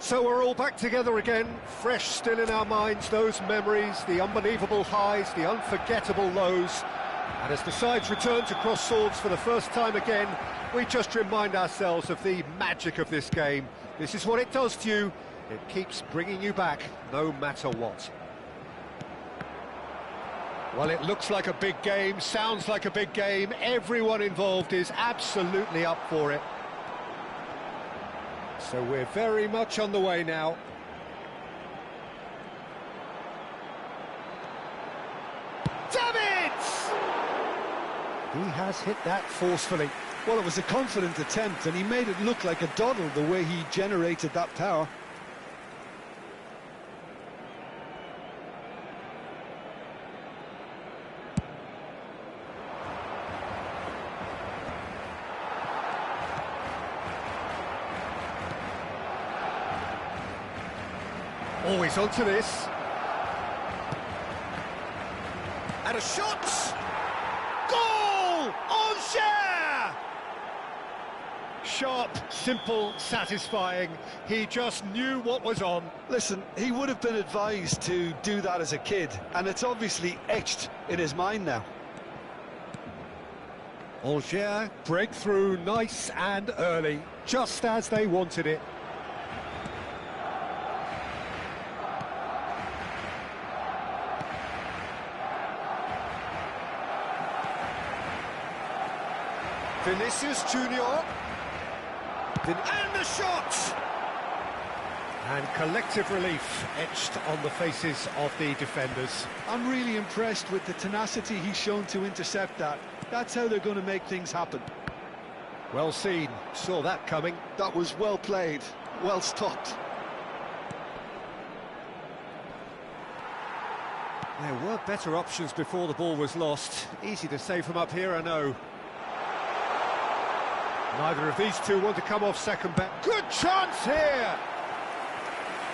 So we're all back together again, fresh still in our minds, those memories, the unbelievable highs, the unforgettable lows. And as the sides return to cross swords for the first time again, we just remind ourselves of the magic of this game. This is what it does to you. It keeps bringing you back, no matter what. Well, it looks like a big game, sounds like a big game. Everyone involved is absolutely up for it. So we're very much on the way now. Davids! He has hit that forcefully. Well, it was a confident attempt, and he made it look like a doddle the way he generated that power. Always onto this. And a shot! Goal! Angers! Sharp, simple, satisfying. He just knew what was on. Listen, he would have been advised to do that as a kid, and it's obviously etched in his mind now. Angers break through nice and early, just as they wanted it. Vinicius Junior. And the shot! And collective relief etched on the faces of the defenders. I'm really impressed with the tenacity he's shown to intercept that. That's how they're going to make things happen. Well seen, saw that coming. That was well played, well stopped. There were better options before the ball was lost. Easy to say from up here, I know. Neither of these two want to come off second bet. Good chance here!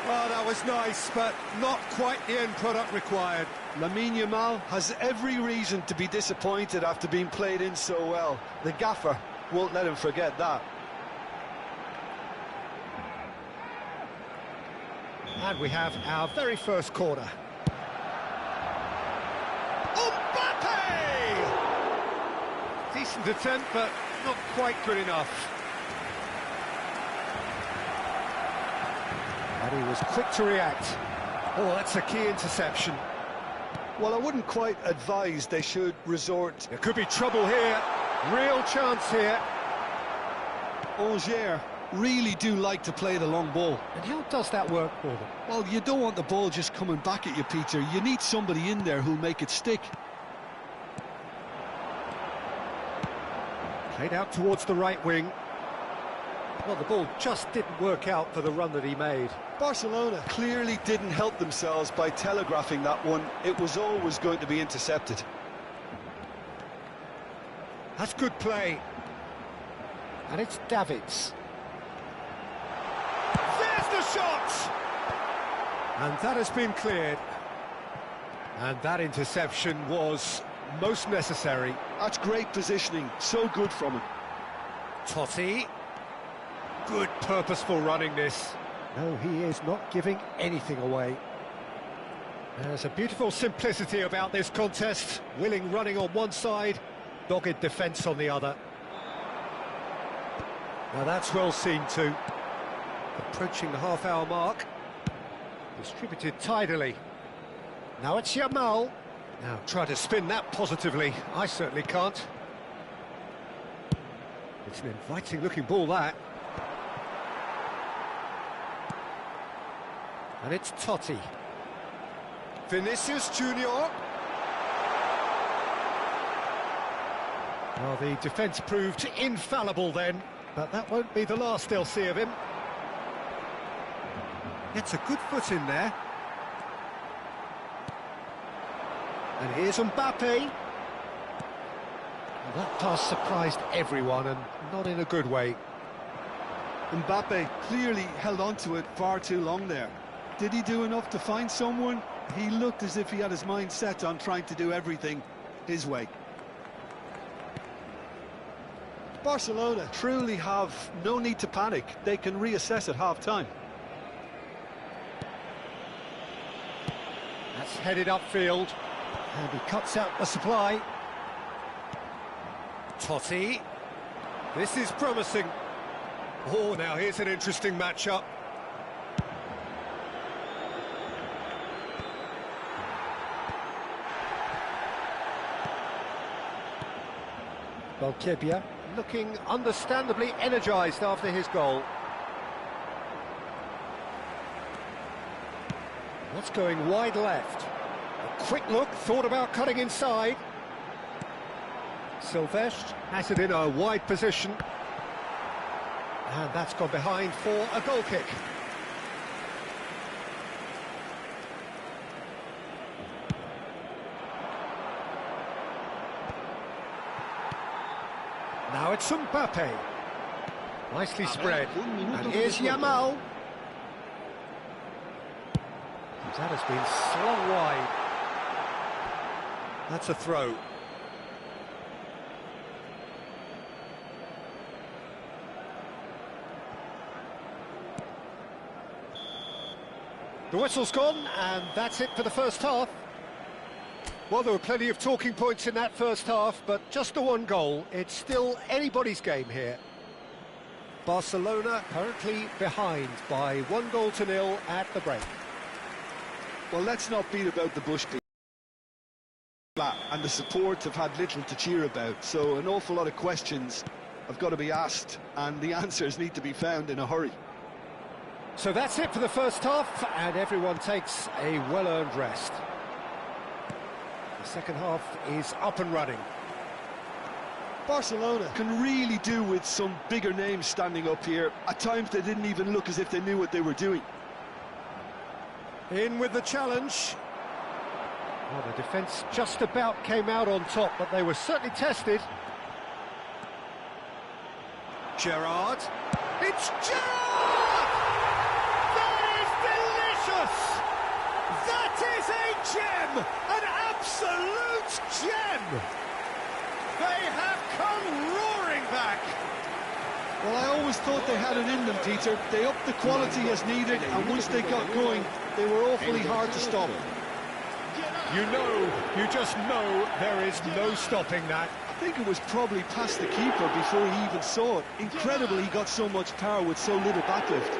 Well, that was nice, but not quite the end product required. Lamine Yamal has every reason to be disappointed after being played in so well. The gaffer won't let him forget that. And we have our very first corner. Mbappe! Decent attempt, but not quite good enough. And he was quick to react. Oh, that's a key interception. Well, I wouldn't quite advise they should resort. There could be trouble here. Real chance here. Angers really do like to play the long ball. And how does that work for them? Well, you don't want the ball just coming back at you, Peter. You need somebody in there who'll make it stick. Played out towards the right wing. Well, the ball just didn't work out for the run that he made. Barcelona clearly didn't help themselves by telegraphing that one. It was always going to be intercepted. That's good play. And it's Davids. There's the shot! And that has been cleared. And that interception was most necessary. That's great positioning, so good from him. Totti. Good purposeful running this. No, he is not giving anything away. There's a beautiful simplicity about this contest. Willing running on one side, dogged defence on the other. Now that's well seen too. Approaching the half-hour mark. Distributed tidily. Now it's Yamal. Now try to spin that positively. I certainly can't. It's an inviting looking ball, that. And it's Totti. Vinicius Junior. Well, the defence proved infallible then, but that won't be the last they'll see of him. Gets a good foot in there. And here's Mbappe. Well, that pass surprised everyone, and not in a good way. Mbappe clearly held on to it far too long there. Did he do enough to find someone? He looked as if he had his mind set on trying to do everything his way. Barcelona truly have no need to panic. They can reassess at half-time. That's headed upfield. And he cuts out the supply. Totti. This is promising. Oh, now here's an interesting matchup. Valkebia looking understandably energised after his goal. What's going wide left? A quick look, thought about cutting inside. Silvestre has it in a wide position. And that's gone behind for a goal kick. Now it's Mbappe. Nicely spread. And here's Yamal. That has been slung wide. That's a throw. The whistle's gone, and that's it for the first half. Well, there were plenty of talking points in that first half, but just the one goal. It's still anybody's game here. Barcelona currently behind by 1-0 at the break. Well, let's not beat about the bush, and the support have had little to cheer about, so an awful lot of questions have got to be asked, and the answers need to be found in a hurry. So that's it for the first half, and everyone takes a well-earned rest. The second half is up and running. Barcelona can really do with some bigger names standing up here. At times they didn't even look as if they knew what they were doing. In with the challenge. Well, the defence just about came out on top, but they were certainly tested. Gerrard. It's Gerrard! That is delicious! That is a gem! An absolute gem! They have come roaring back! Well, I always thought they had it in them, Peter. They upped the quality as needed, and once they got going, they were awfully hard to stop. You just know there is no stopping that. I think it was probably past the keeper before he even saw it. Incredible he got so much power with so little backlift.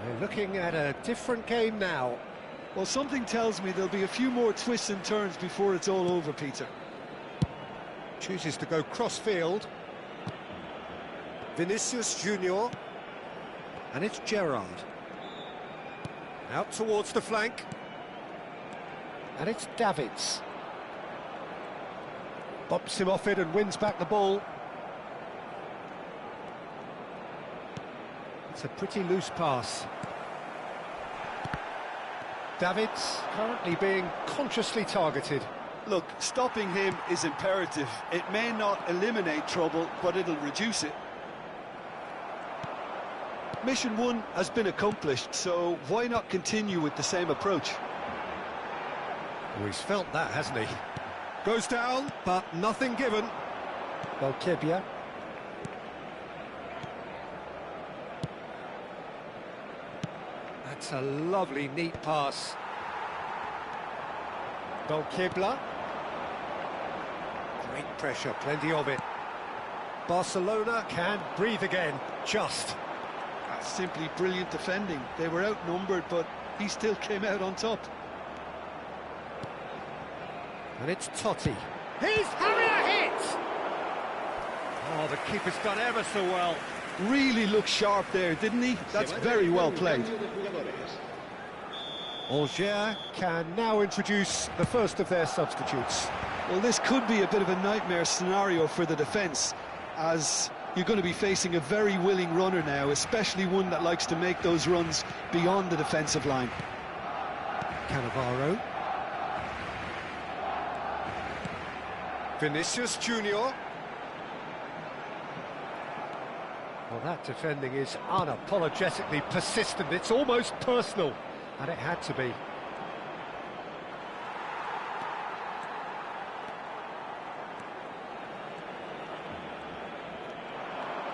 They're looking at a different game now. Well, something tells me there'll be a few more twists and turns before it's all over, Peter. Chooses to go cross-field. Vinicius Junior. And it's Gerrard. Out towards the flank. And it's Davids. Bops him off it and wins back the ball. It's a pretty loose pass. Davids currently being consciously targeted. Look, stopping him is imperative. It may not eliminate trouble, but it'll reduce it. Mission 1 has been accomplished, so why not continue with the same approach? Oh, he's felt that, hasn't he? Goes down, but nothing given. Valkebia. That's a lovely, neat pass. Valkebia. Great pressure, plenty of it. Barcelona can breathe again, just. That's simply brilliant defending. They were outnumbered, but he still came out on top. And it's Totti. He's having a hit! Oh, the keeper's done ever so well. Really looked sharp there, didn't he? That's very well played. Angers can now introduce the first of their substitutes. Well, this could be a bit of a nightmare scenario for the defence, as you're going to be facing a very willing runner now, especially one that likes to make those runs beyond the defensive line. Cannavaro. Vinicius Junior. Well, that defending is unapologetically persistent. It's almost personal, and it had to be.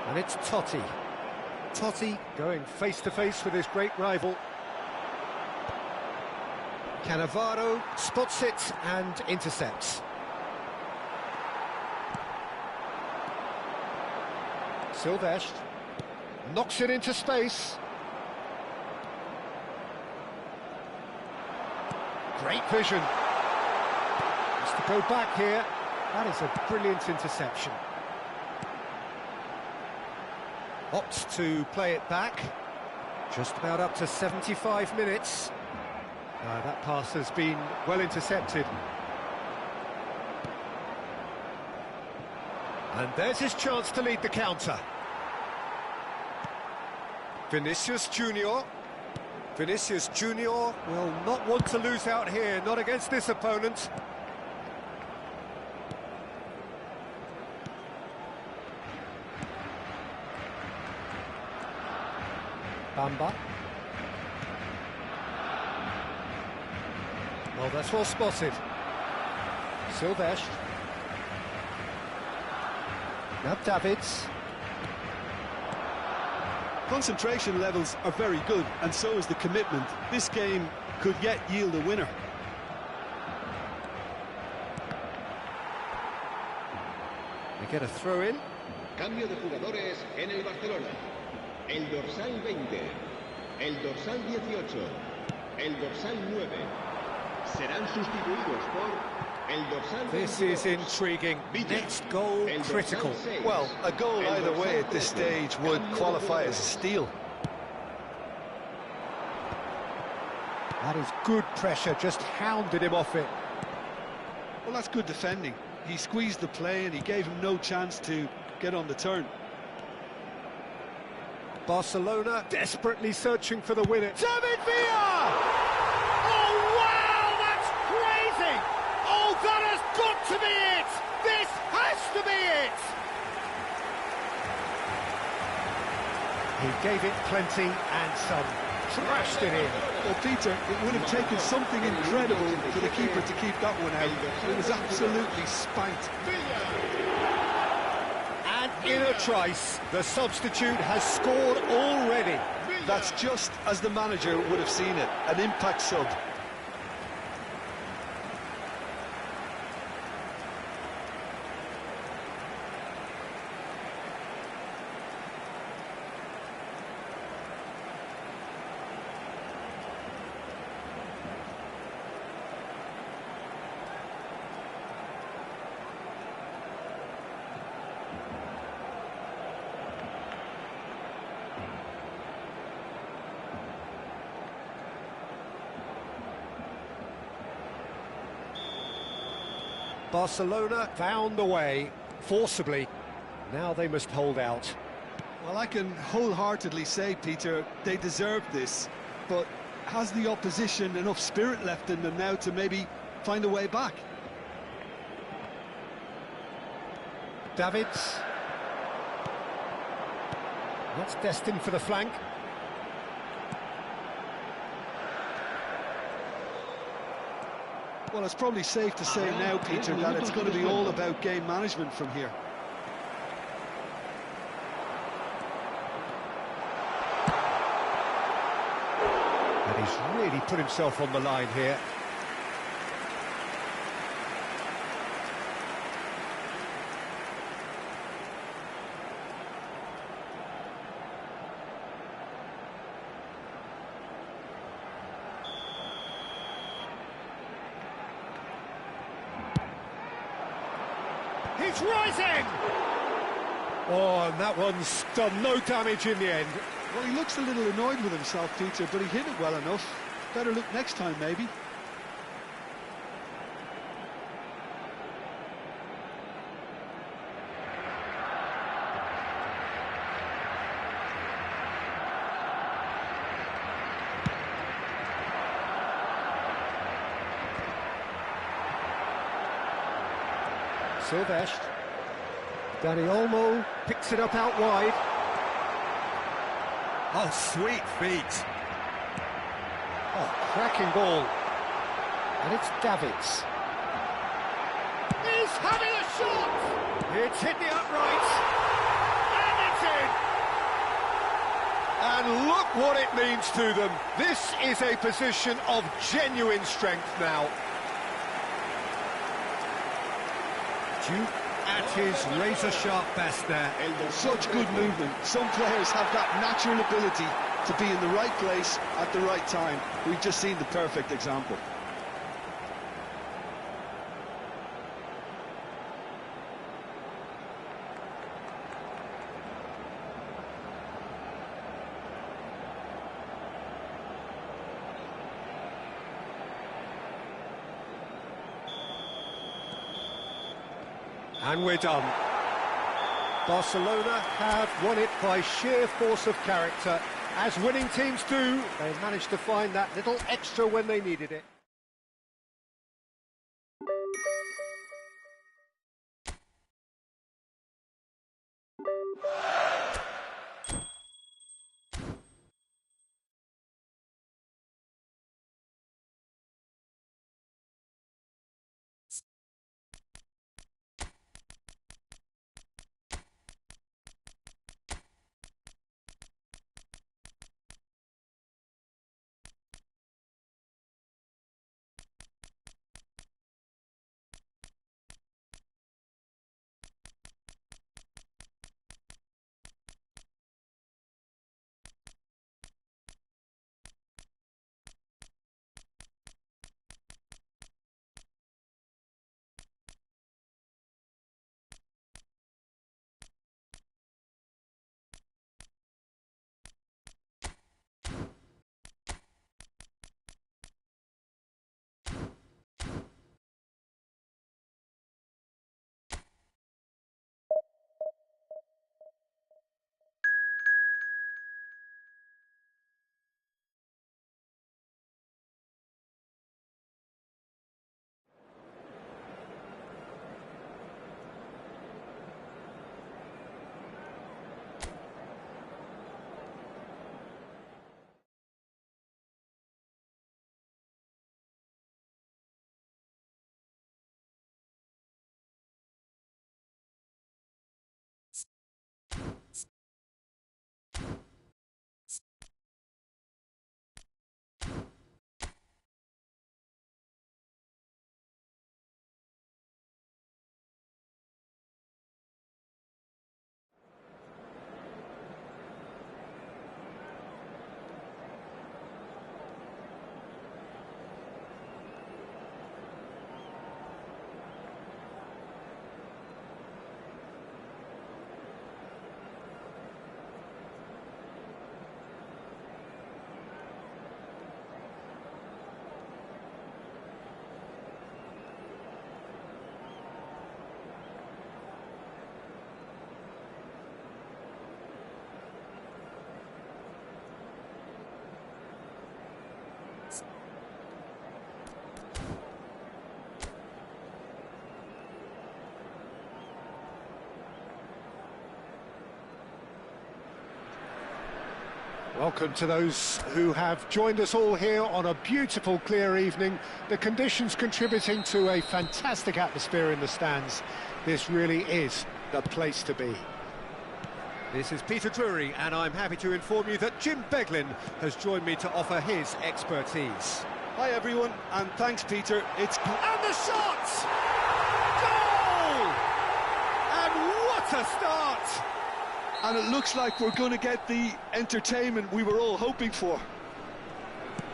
And it's Totti. Totti going face-to-face with his great rival. Cannavaro spots it and intercepts. Silvestre knocks it into space. Great vision. Has to go back here. That is a brilliant interception. Opts to play it back. Just about up to 75 minutes. That pass has been well intercepted. And there's his chance to lead the counter. Vinicius Junior. Vinicius Junior will not want to lose out here, not against this opponent. Bamba. Well, that's well spotted. Silvestre. Now Davids. Concentration levels are very good, and so is the commitment. This game could yet yield a winner. They get a throw in. Cambio de jugadores en el Barcelona. El dorsal 20, el dorsal 18, el dorsal 9 serán sustituidos por el dorsal 22. This is intriguing. Next goal critical. Well, a goal either way at this stage would qualify as a steal. That is good pressure, just hounded him off it. Well, that's good defending. He squeezed the play and he gave him no chance to get on the turn. Barcelona desperately searching for the winner. David Villa! Oh, wow, that's crazy! Oh, that has got to be it! This has to be it! He gave it plenty and some. Thrashed it in. Well, Peter, it would have taken something incredible for the keeper to keep that one out. It was absolutely spanked. And in a trice, the substitute has scored already. That's just as the manager would have seen it, an impact sub. Barcelona found a way, forcibly. Now they must hold out. Well, I can wholeheartedly say, Peter, they deserved this, but has the opposition enough spirit left in them now to maybe find a way back? Davids. That's destined for the flank. Well, it's probably safe to say now, Peter, that it's going to be all about game management from here. And he's really put himself on the line here. He's rising! Oh, and that one's done no damage in the end. Well, he looks a little annoyed with himself, Peter, but he hit it well enough. Better look next time, maybe. Silvestre. Dani Olmo picks it up out wide. Oh, sweet feet. Oh, cracking ball. And it's Davids. He's having a shot! It's hit the uprights. And it's in! And look what it means to them. This is a position of genuine strength now. Duke at his razor-sharp best there. Such good movement. Some players have that natural ability to be in the right place at the right time. We've just seen the perfect example. And we're done. Barcelona have won it by sheer force of character. As winning teams do, they managed to find that little extra when they needed it. Welcome to those who have joined us all here on a beautiful, clear evening. The conditions contributing to a fantastic atmosphere in the stands. This really is the place to be. This is Peter Drury, and I'm happy to inform you that Jim Beglin has joined me to offer his expertise. Hi everyone, and thanks Peter. And the shot! Goal! And what a start! And it looks like we're going to get the entertainment we were all hoping for.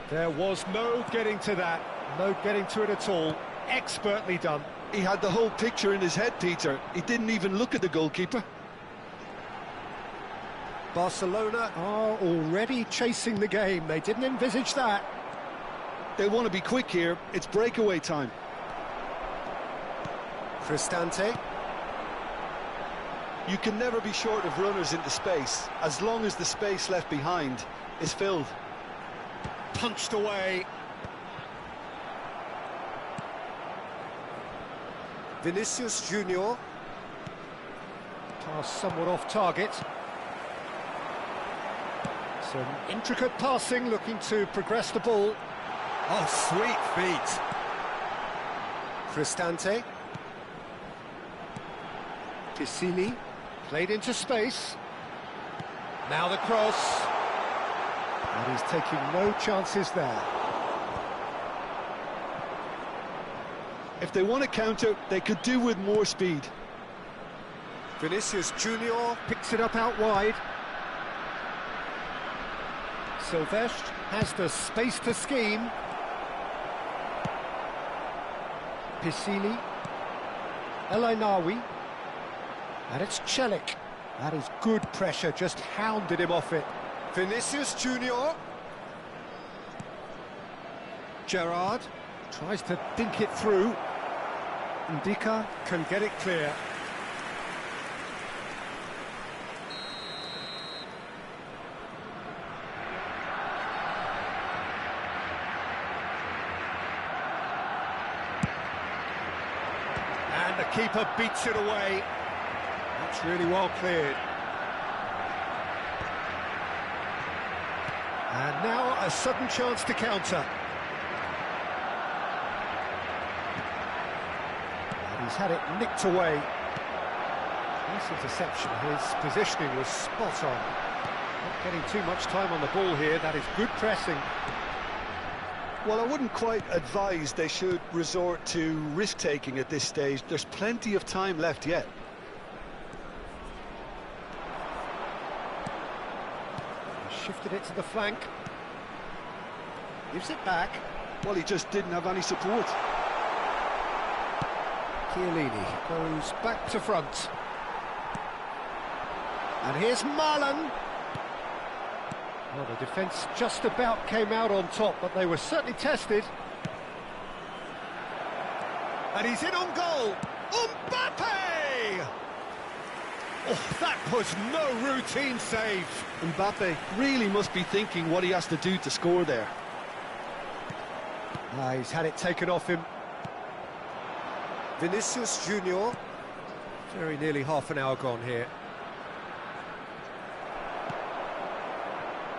There was no getting to that, no getting to it at all. Expertly done. He had the whole picture in his head, Peter. He didn't even look at the goalkeeper. Barcelona are already chasing the game. They didn't envisage that. They want to be quick here. It's breakaway time. Cristante. You can never be short of runners into space, as long as the space left behind is filled. Punched away. Vinicius Junior. Pass somewhat off target. Some intricate passing, looking to progress the ball. Oh, sweet feet. Cristante. Piscini. Played into space. Now the cross. And he's taking no chances there. If they want to counter, they could do with more speed. Vinicius Junior picks it up out wide. Silvestre has the space to scheme. Piscili, Elainawi, and it's Celik. That is good pressure, just hounded him off it. Vinicius Junior. Gerrard tries to dink it through. Ndika can get it clear. And the keeper beats it away. That's really well cleared. And now a sudden chance to counter. And he's had it nicked away. Nice interception. His positioning was spot on. Not getting too much time on the ball here. That is good pressing. Well, I wouldn't quite advise they should resort to risk-taking at this stage. There's plenty of time left yet. Shifted it to the flank. Gives it back. Well, he just didn't have any support. Chiellini goes back to front. And here's Marlon. Well, the defence just about came out on top, but they were certainly tested. And he's in on goal. Mbappe! Oh, that was no routine save. Mbappe really must be thinking what he has to do to score there. He's had it taken off him. Vinicius Junior. Very nearly half an hour gone here.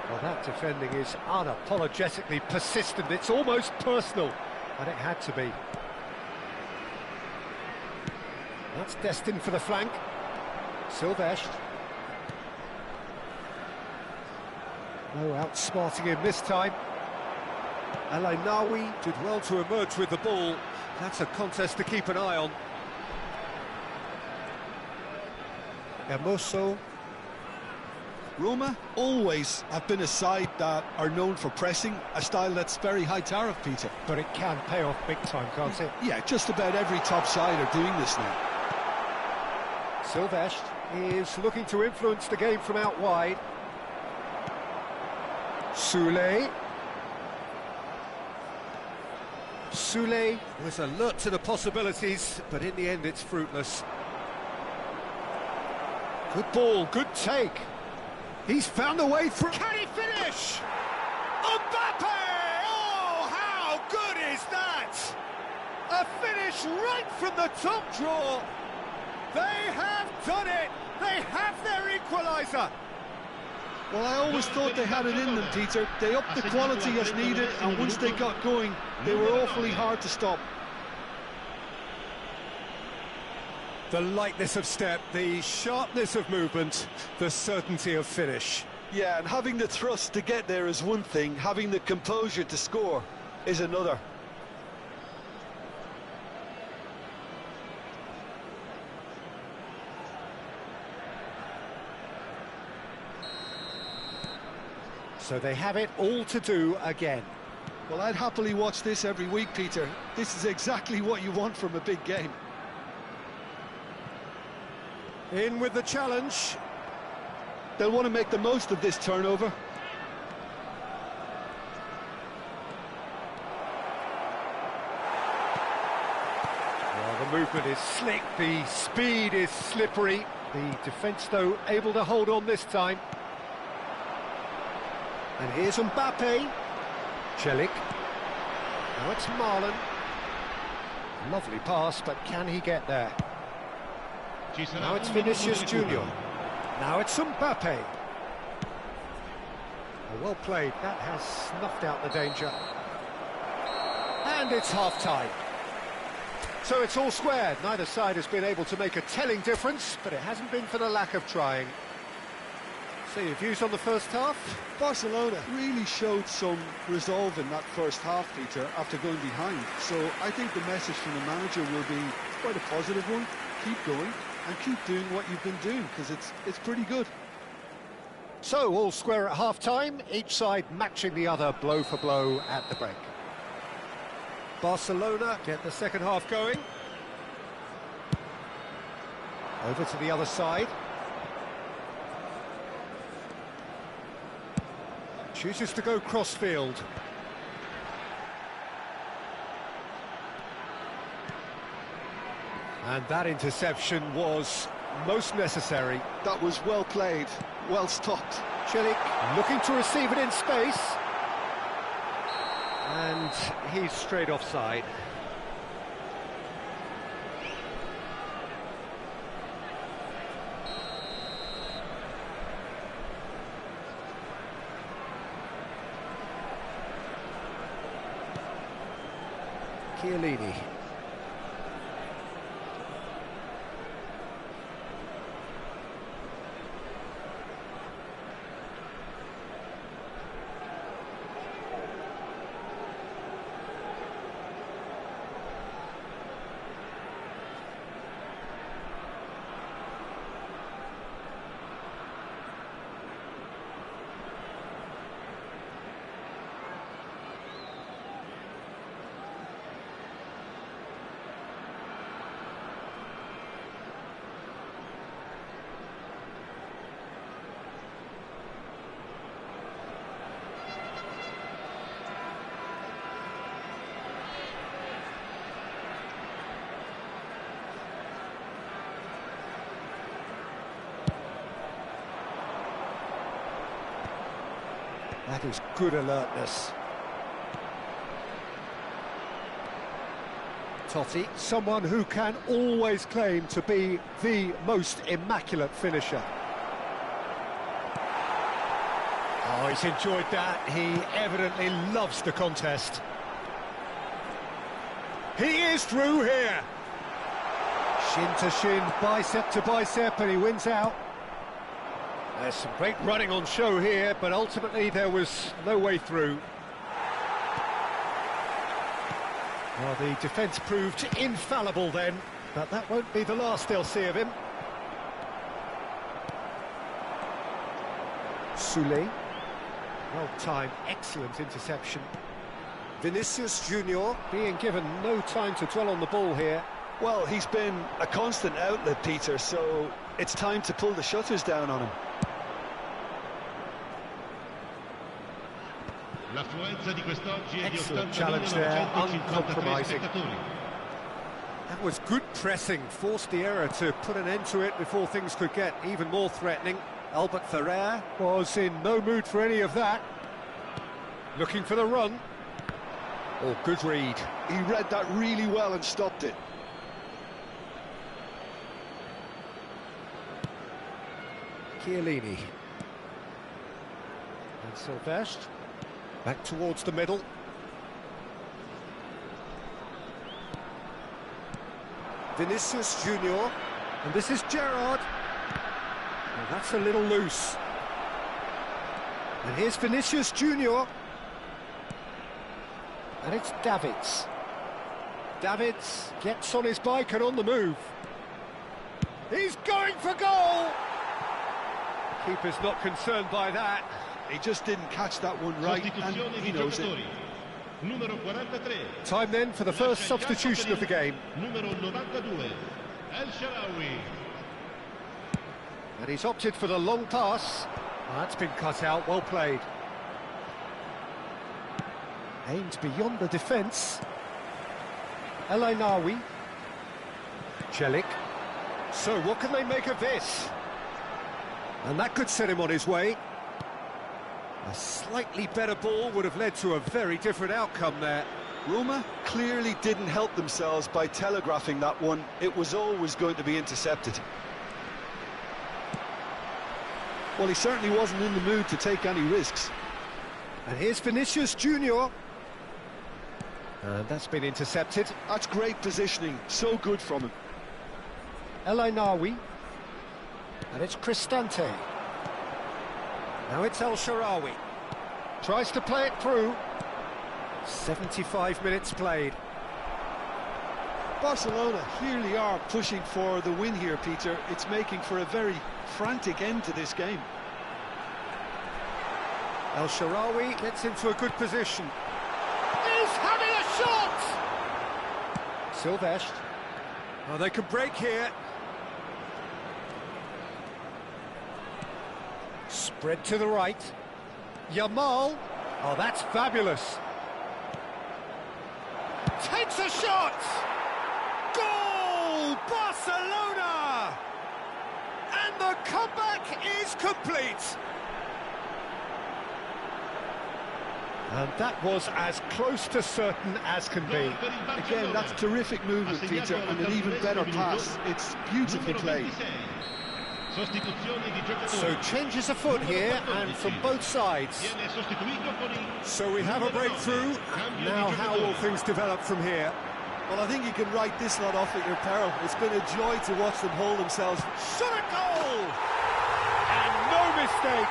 Well, that defending is unapologetically persistent. It's almost personal, and it had to be. That's destined for the flank. Silvestre. No outsmarting him this time. Elainawi did well to emerge with the ball. That's a contest to keep an eye on. Hermoso. Roma always have been a side that are known for pressing, a style that's very high tariff, Peter. But it can pay off big time, can't it? Yeah, just about every top side are doing this now. Silvestre is looking to influence the game from out wide. Soulé. Soulé was alert to the possibilities, but in the end it's fruitless. Good ball, good take. He's found a way through. Can he finish? Mbappe! Oh, how good is that? A finish right from the top draw. They have done it. They have their equaliser. Well, I always thought they had it in them, Peter. They upped the quality as needed, and once they got going, they were awfully hard to stop. The lightness of step, the sharpness of movement, the certainty of finish. Yeah, and having the thrust to get there is one thing, having the composure to score is another. So they have it all to do again. Well, I'd happily watch this every week, Peter. This is exactly what you want from a big game. In with the challenge. They'll want to make the most of this turnover. Well, the movement is slick, the speed is slippery. The defence, though, able to hold on this time. And here's Mbappe. Celik. Now it's Marlon. Lovely pass, but can he get there? Now it's Vinicius Junior. Now it's Mbappe. Well played. That has snuffed out the danger. And it's half-time. So it's all squared. Neither side has been able to make a telling difference, but it hasn't been for the lack of trying. So your views on the first half? Barcelona really showed some resolve in that first half, Peter, after going behind. So I think the message from the manager will be quite a positive one. Keep going and keep doing what you've been doing, because it's pretty good. So all square at half-time, each side matching the other blow for blow at the break. Barcelona get the second half going. Over to the other side. Chooses to go cross-field. And that interception was most necessary. That was well played, well stopped. Celik looking to receive it in space. And he's straight offside. Chiellini. That is good alertness. Totti, someone who can always claim to be the most immaculate finisher. Oh, he's enjoyed that. He evidently loves the contest. He is through here. Shin to shin, bicep to bicep, and he wins out. There's some great running on show here, but ultimately there was no way through. Well, the defence proved infallible then, but that won't be the last they'll see of him. Soulé. Well-timed, excellent interception. Vinicius Junior being given no time to dwell on the ball here. Well, he's been a constant outlet, Peter, so it's time to pull the shutters down on him. Excellent challenge there, uncompromising. That was good pressing, forced the error to put an end to it before things could get even more threatening. Albert Ferrer was in no mood for any of that. Looking for the run. Oh, good read. He read that really well and stopped it. Chiellini. And Silvestre. Back towards the middle. Vinicius Junior. And this is Gerrard. Well, that's a little loose. And here's Vinicius Junior. And it's Davids. Davids gets on his bike and on the move. He's going for goal! Keeper's not concerned by that. He just didn't catch that one right, and he knows it. Time then for the first substitution of the game. And he's opted for the long pass. Well, that's been cut out, well played. Aimed beyond the defence. El Ainaoui. Celik. So what can they make of this? And that could set him on his way. A slightly better ball would have led to a very different outcome there. Roma clearly didn't help themselves by telegraphing that one. It was always going to be intercepted. Well, he certainly wasn't in the mood to take any risks. And here's Vinicius Junior. And that's been intercepted. That's great positioning, so good from him. El Ainaoui. And it's Cristante. Now it's El Shaarawy. Tries to play it through. 75 minutes played. Barcelona clearly are pushing for the win here, Peter. It's making for a very frantic end to this game. El Shaarawy gets into a good position. He's having a shot! Silvestre. Oh, they can break here. Spread to the right. Yamal. Oh, that's fabulous. Takes a shot! Goal! Barcelona! And the comeback is complete. And that was as close to certain as can be. Again, that's terrific movement, Peter, and an even better pass. It's beautifully played. So changes afoot here, and from both sides. So we have a breakthrough. Now how will things develop from here? Well, I think you can write this lot off at your peril. It's been a joy to watch them hold themselves. Shot a goal! And no mistake.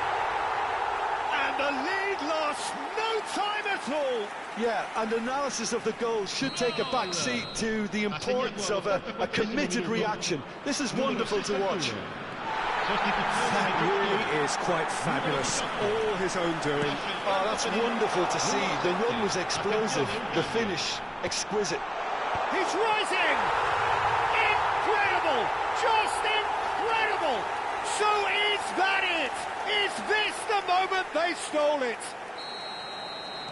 And the lead lost no time at all. Yeah, and analysis of the goal should take a back seat to the importance of a committed reaction. This is wonderful to watch. That really is quite fabulous. All his own doing. Oh, that's wonderful to see. The run was explosive, the finish exquisite. He's rising! Incredible! Just incredible! So is that it? Is this the moment they stole it?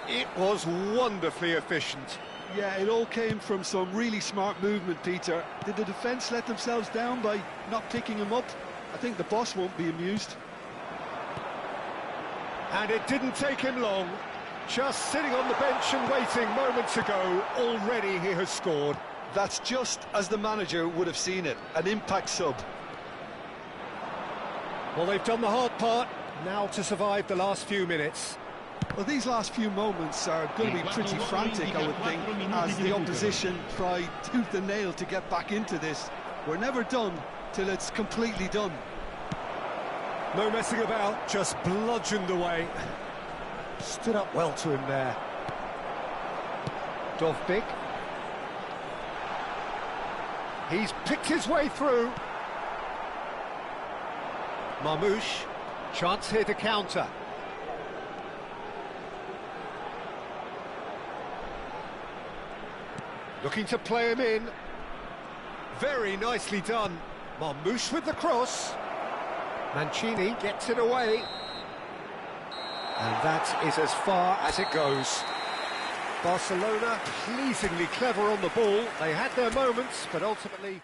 It was wonderfully efficient. Yeah, it all came from some really smart movement, Peter. Did the defence let themselves down by not picking him up? I think the boss won't be amused. And it didn't take him long. Just sitting on the bench and waiting moments ago, already he has scored. That's just as the manager would have seen it, an impact sub. Well, they've done the hard part, now to survive the last few minutes. Well, these last few moments are going to be pretty frantic, I would think, as the opposition try tooth and nail to get back into this. We're never done till it's completely done. No messing about, just bludgeoned away. Stood up well to him there. Dovbik. He's picked his way through. Marmouche. Chance here to counter. Looking to play him in. Very nicely done. Marmouche with the cross. Mancini gets it away. And that is as far as it goes. Barcelona pleasingly clever on the ball. They had their moments, but ultimately...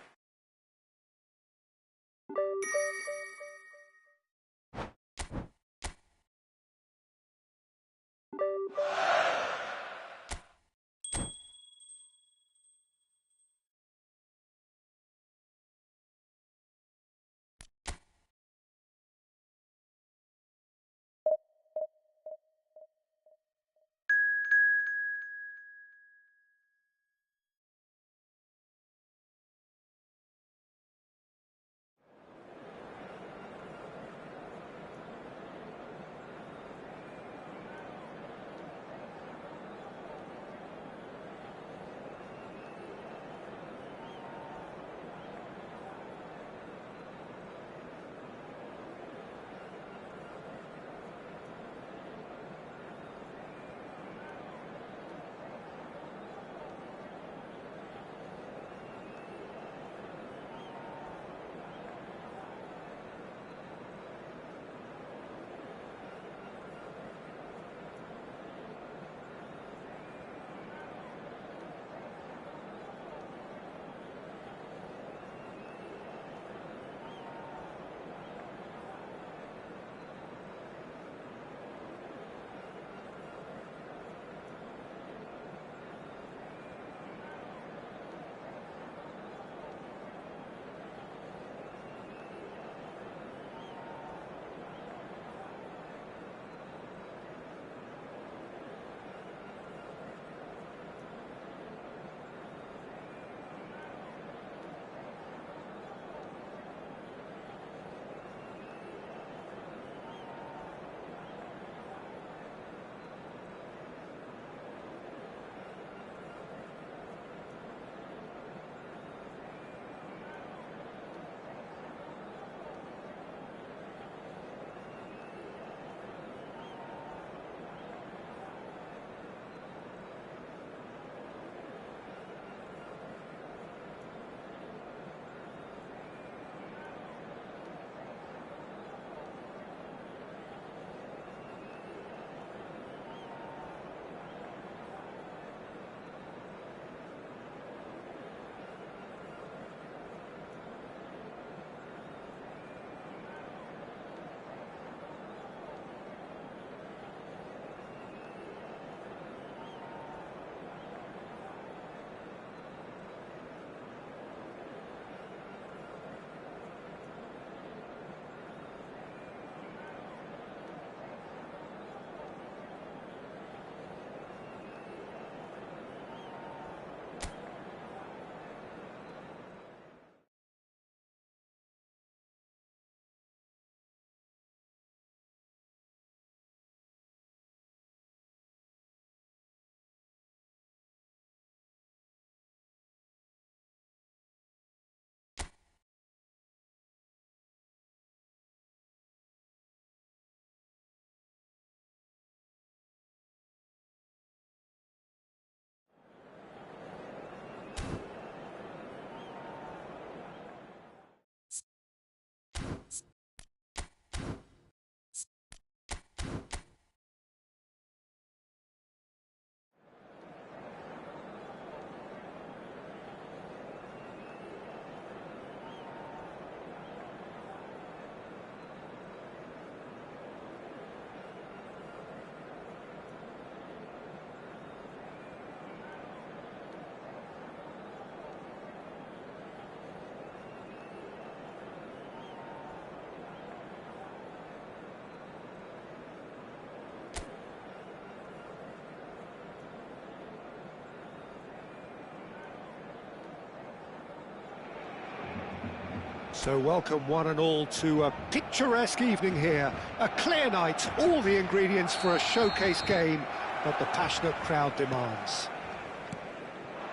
So welcome one and all to a picturesque evening here. A clear night, all the ingredients for a showcase game that the passionate crowd demands.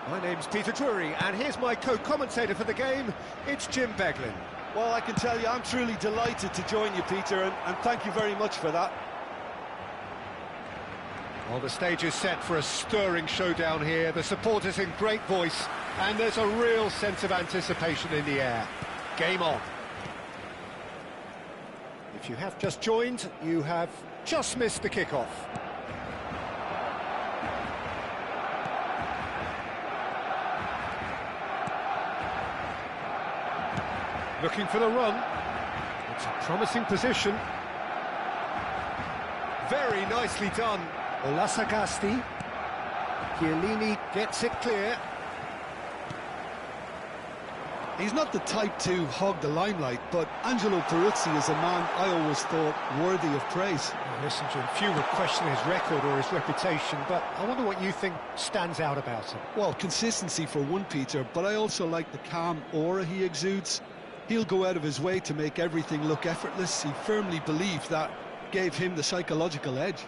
My name's Peter Drury, and here's my co-commentator for the game, it's Jim Beglin. Well, I can tell you, I'm truly delighted to join you, Peter, and thank you very much for that. Well, the stage is set for a stirring showdown here. The supporters in great voice, and there's a real sense of anticipation in the air. Game on. If you have just joined, you have just missed the kickoff. Looking for the run. It's a promising position. Very nicely done. Olasagasti. Chiellini gets it clear. He's not the type to hog the limelight, but Angelo Peruzzi is a man I always thought worthy of praise. Listen to him, few would question his record or his reputation, but I wonder what you think stands out about him. Well, consistency for one, Peter, but I also like the calm aura he exudes. He'll go out of his way to make everything look effortless. He firmly believed that gave him the psychological edge.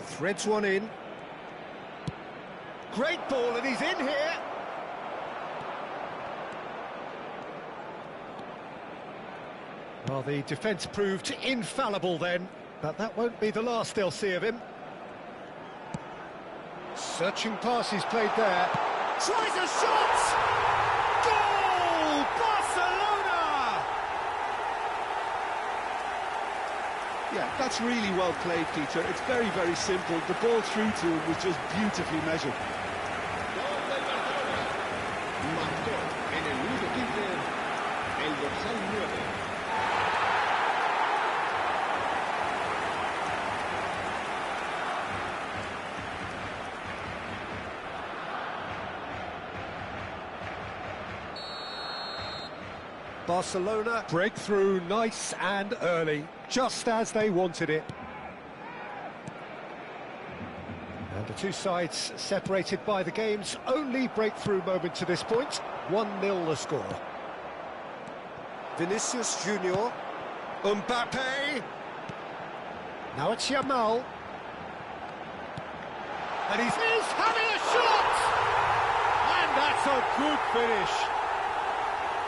Threads one in. Great ball, and he's in here. Well, the defence proved infallible then, but that won't be the last they'll see of him. Searching pass he's played there. Tries a shot! Goal! Barcelona! Yeah, that's really well played, Peter. It's very, very simple. The ball through to him was just beautifully measured. Marcó en el minuto 15 el dorsal 9. Barcelona breakthrough nice and early, just as they wanted it. And the two sides separated by the game's only breakthrough moment to this point. 1-0 the score. Vinicius Junior. Mbappe. Now it's Yamal. And he's having a shot! And that's a good finish.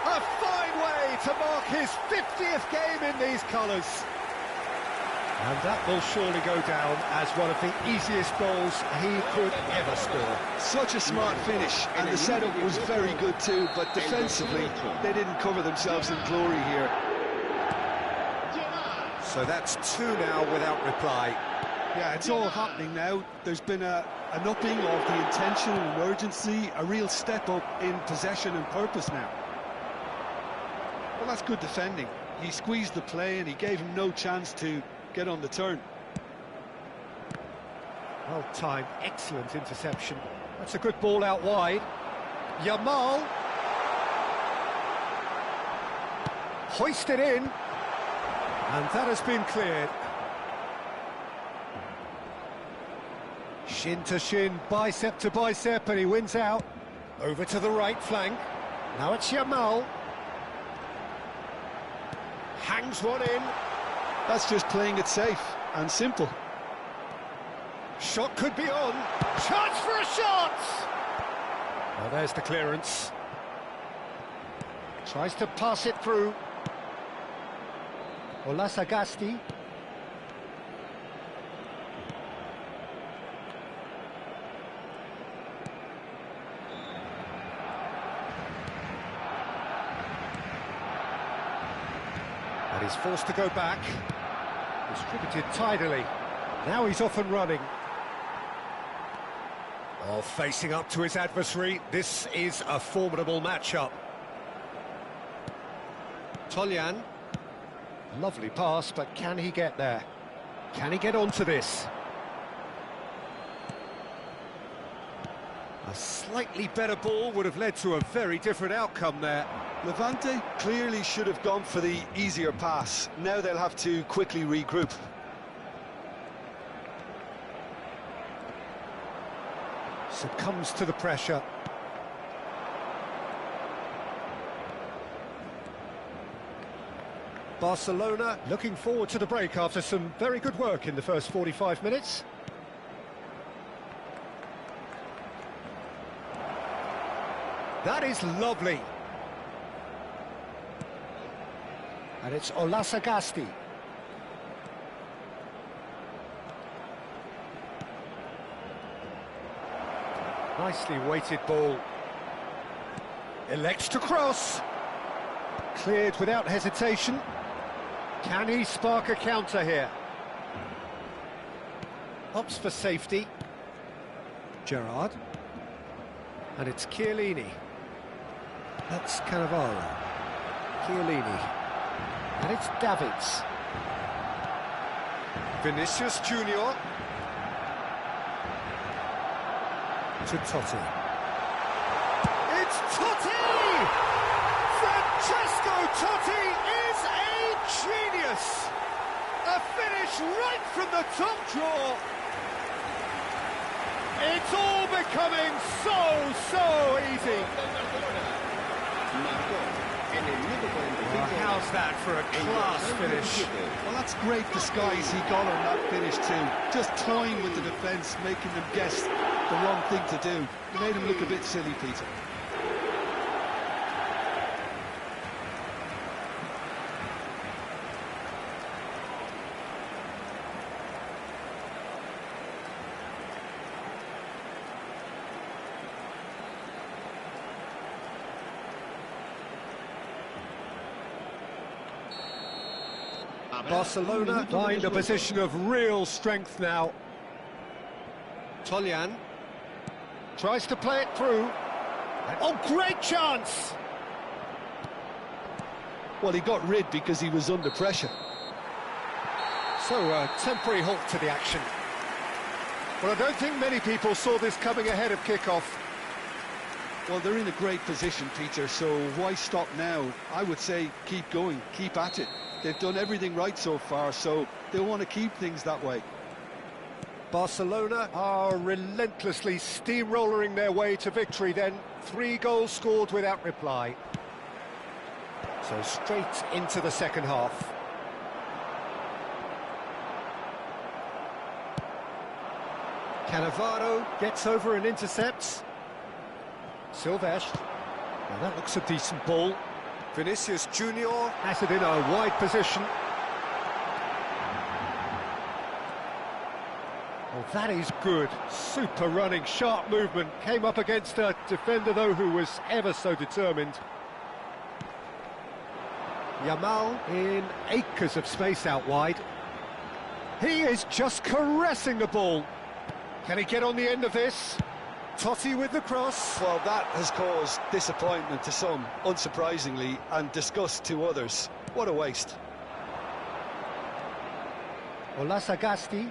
A fine way to mark his 50th game in these colours. And that will surely go down as one of the easiest goals he could ever score. Such a smart finish, and the setup was very good too, but defensively, they didn't cover themselves in glory here. So that's two now without reply. Yeah, it's all happening now. There's been an upping of the intention and urgency, a real step up in possession and purpose now. Well, that's good defending. He squeezed the play and he gave him no chance to get on the turn. Well timed, excellent interception. That's a good ball out wide. Yamal. Hoisted in. And that has been cleared. Shin to shin, bicep to bicep, and he wins out. Over to the right flank. Now it's Yamal. Hangs one in. That's just playing it safe and simple. Shot could be on. Chance for a shot! Well, there's the clearance. Tries to pass it through. Olasagasti. And he's forced to go back. Distributed tidily. Now he's off and running. Oh, facing up to his adversary. This is a formidable matchup. Toljan. Lovely pass, but can he get there? Can he get onto this? A slightly better ball would have led to a very different outcome there. Levante clearly should have gone for the easier pass. Now they'll have to quickly regroup. Succumbs to the pressure. Barcelona looking forward to the break after some very good work in the first 45 minutes. That is lovely. And it's Olasagasti. Nicely weighted ball. Elects to cross. Cleared without hesitation. Can he spark a counter here? Opts for safety. Gerrard. And it's Chiellini. That's Cannavaro. Chiellini. And it's Davids. Vinicius Junior. To Totti. It's Totti! Francesco Totti is a genius! A finish right from the top draw. It's all becoming so easy. How's that for a class finish? Well, that's great disguise he got on that finish too. Just toying with the defence, making them guess the wrong thing to do. It made him look a bit silly, Peter. Barcelona find a position of real strength now. Toljan tries to play it through. Oh, great chance! Well, he got rid because he was under pressure. So, a temporary halt to the action. Well, I don't think many people saw this coming ahead of kick-off. Well, they're in a great position, Peter, so why stop now? I would say keep going, keep at it. They've done everything right so far, so they'll want to keep things that way. Barcelona are relentlessly steamrolling their way to victory then. 3 goals scored without reply. So straight into the second half. Cannavaro gets over and intercepts. Silvestre. Well, that looks a decent ball. Vinicius Junior has it in a wide position. Oh, that is good. Super running, sharp movement. Came up against a defender, though, who was ever so determined. Yamal in acres of space out wide. He is just caressing the ball. Can he get on the end of this? Totti with the cross. Well, that has caused disappointment to some, unsurprisingly, and disgust to others. What a waste. Olasagasti.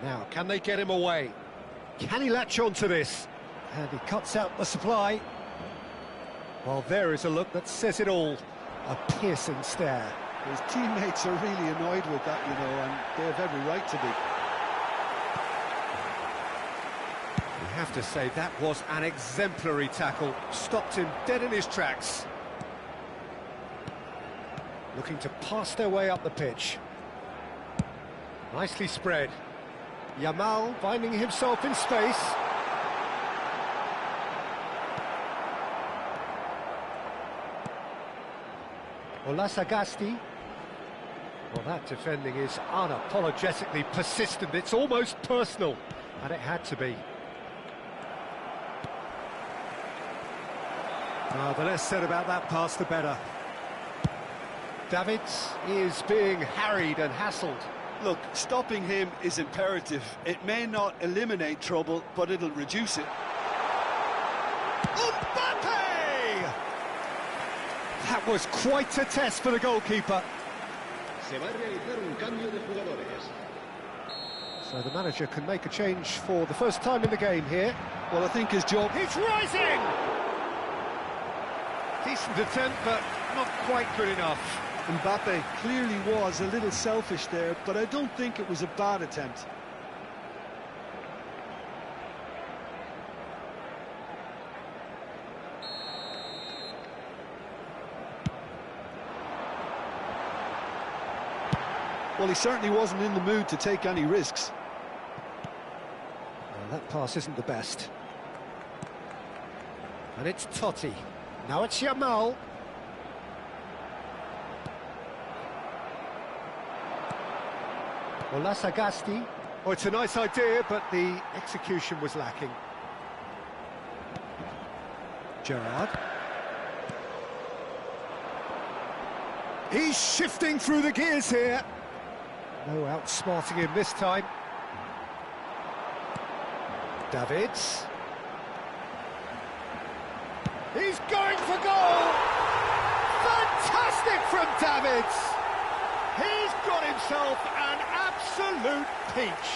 Now, can they get him away? Can he latch on to this? And he cuts out the supply. Well, there is a look that says it all. A piercing stare. His teammates are really annoyed with that, you know, and they have every right to be. I have to say, that was an exemplary tackle. Stopped him dead in his tracks. Looking to pass their way up the pitch. Nicely spread. Yamal finding himself in space. Olasagasti. Well, that defending is unapologetically persistent. It's almost personal, and it had to be. The less said about that pass, the better. Davids is being harried and hassled. Look, stopping him is imperative. It may not eliminate trouble, but it'll reduce it. Mbappe! That was quite a test for the goalkeeper. Se va a realizar un cambio de jugadores. So the manager can make a change for the first time in the game here. Well, I think his job... He's rising! Decent attempt, but not quite good enough. Mbappe clearly was a little selfish there, but I don't think it was a bad attempt. Well, he certainly wasn't in the mood to take any risks. Well, that pass isn't the best. And it's Totti. Now it's Yamal. Well, Sagasti. Oh, it's a nice idea, but the execution was lacking. Gerrard. He's shifting through the gears here. No outsmarting him this time. Davids. He's going for goal! Fantastic from Davids! He's got himself an absolute peach.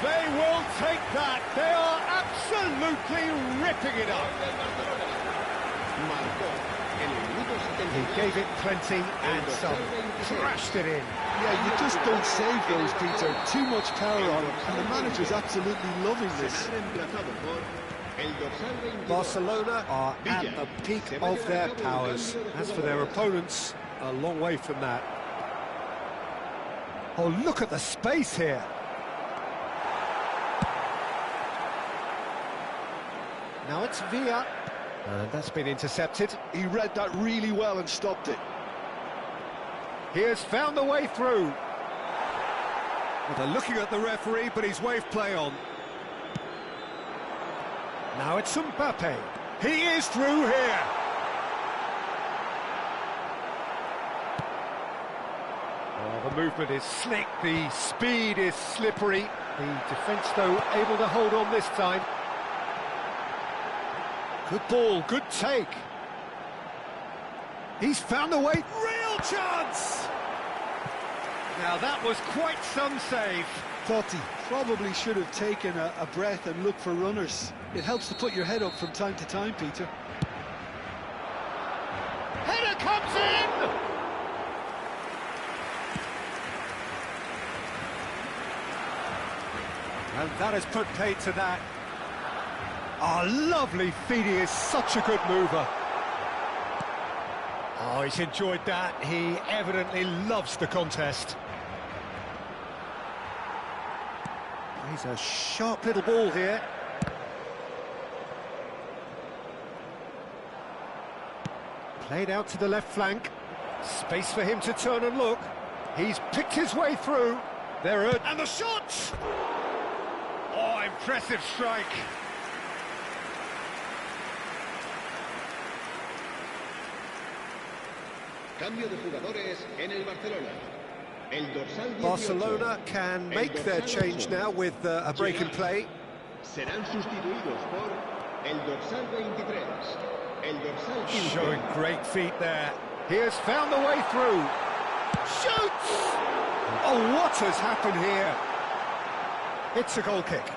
They will take that. They are absolutely ripping it up. He gave it plenty and some. Crashed it in. Yeah, you just don't save those, Peter. Too much power on them, and the manager's absolutely loving this. Barcelona are at the peak of their powers. As for their opponents, a long way from that. Oh, look at the space here. Now it's Villa. And that's been intercepted. He read that really well and stopped it. He has found the way through. Well, they're looking at the referee, but he's waved play on. Now it's Mbappe. He is through here. Oh, the movement is slick, the speed is slippery. The defence, though, able to hold on this time. Good ball, good take. He's found the way. Real chance! Now that was quite some save. Totti probably should have taken a breath and looked for runners. It helps to put your head up from time to time, Peter. Header comes in! And that has put paid to that. Oh, lovely feed. He is such a good mover. Oh, he's enjoyed that. He evidently loves the contest. He's a sharp little ball here. Played out to the left flank. Space for him to turn and look. He's picked his way through. There are... And the shot! Oh, impressive strike. Cambio de jugadores en el Barcelona. El dorsal 18, Barcelona can make their change now with a break in play. Serán sustituidos por el dorsal 23. El dorsal 15. Showing great feet there. He has found the way through. Shoots! Oh, what has happened here? It's a goal kick.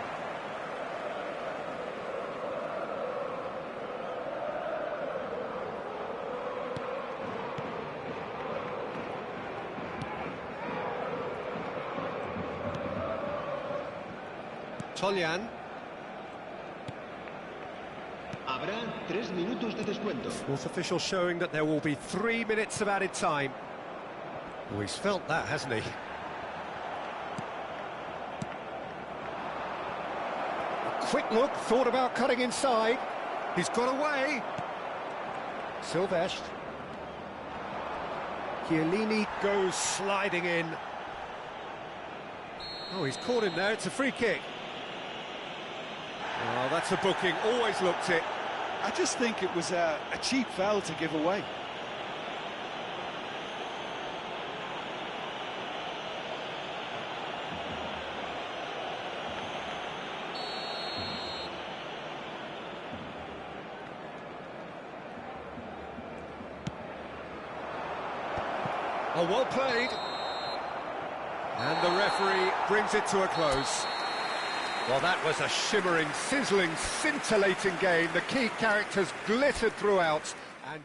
Tolyan. Habrá 3 minutos de descuento. Fourth official showing that there will be 3 minutes of added time. Oh, he's felt that, hasn't he? A quick look, thought about cutting inside. He's got away. Silvestre. Chiellini goes sliding in. Oh, he's caught him there. It's a free kick. Oh, that's a booking. Always looked it. I just think it was a cheap foul to give away. Oh, well played. And the referee brings it to a close. Well, that was a shimmering, sizzling, scintillating game. The key characters glittered throughout. And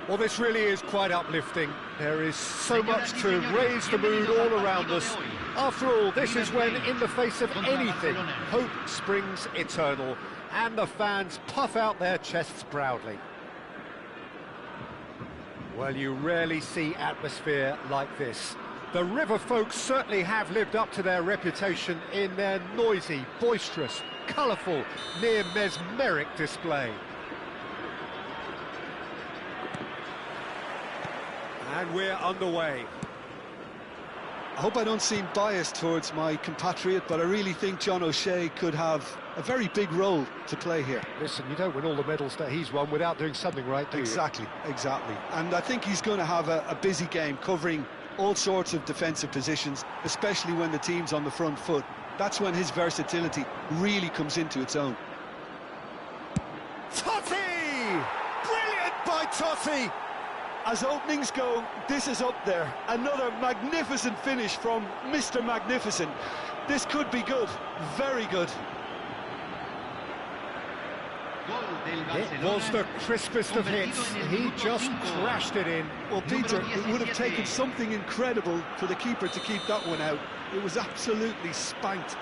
Well, this really is quite uplifting. There is so much to raise the mood all around us. After all, this is when, in the face of anything, hope springs eternal, and the fans puff out their chests proudly. Well, you rarely see atmosphere like this. The River folks certainly have lived up to their reputation in their noisy, boisterous, colourful, near mesmeric display. And we're underway. I hope I don't seem biased towards my compatriot, but I really think John O'Shea could have a very big role to play here. Listen, you don't win all the medals that he's won without doing something right, do you? Exactly. And I think he's going to have a busy game covering all sorts of defensive positions, especially when the team's on the front foot. That's when his versatility really comes into its own. Totti! Brilliant by Totti! As openings go, this is up there. Another magnificent finish from Mr. Magnificent. This could be good, very good. It was the crispest of hits. He just crashed it in. Well, Peter, it would have taken something incredible for the keeper to keep that one out. It was absolutely spanked.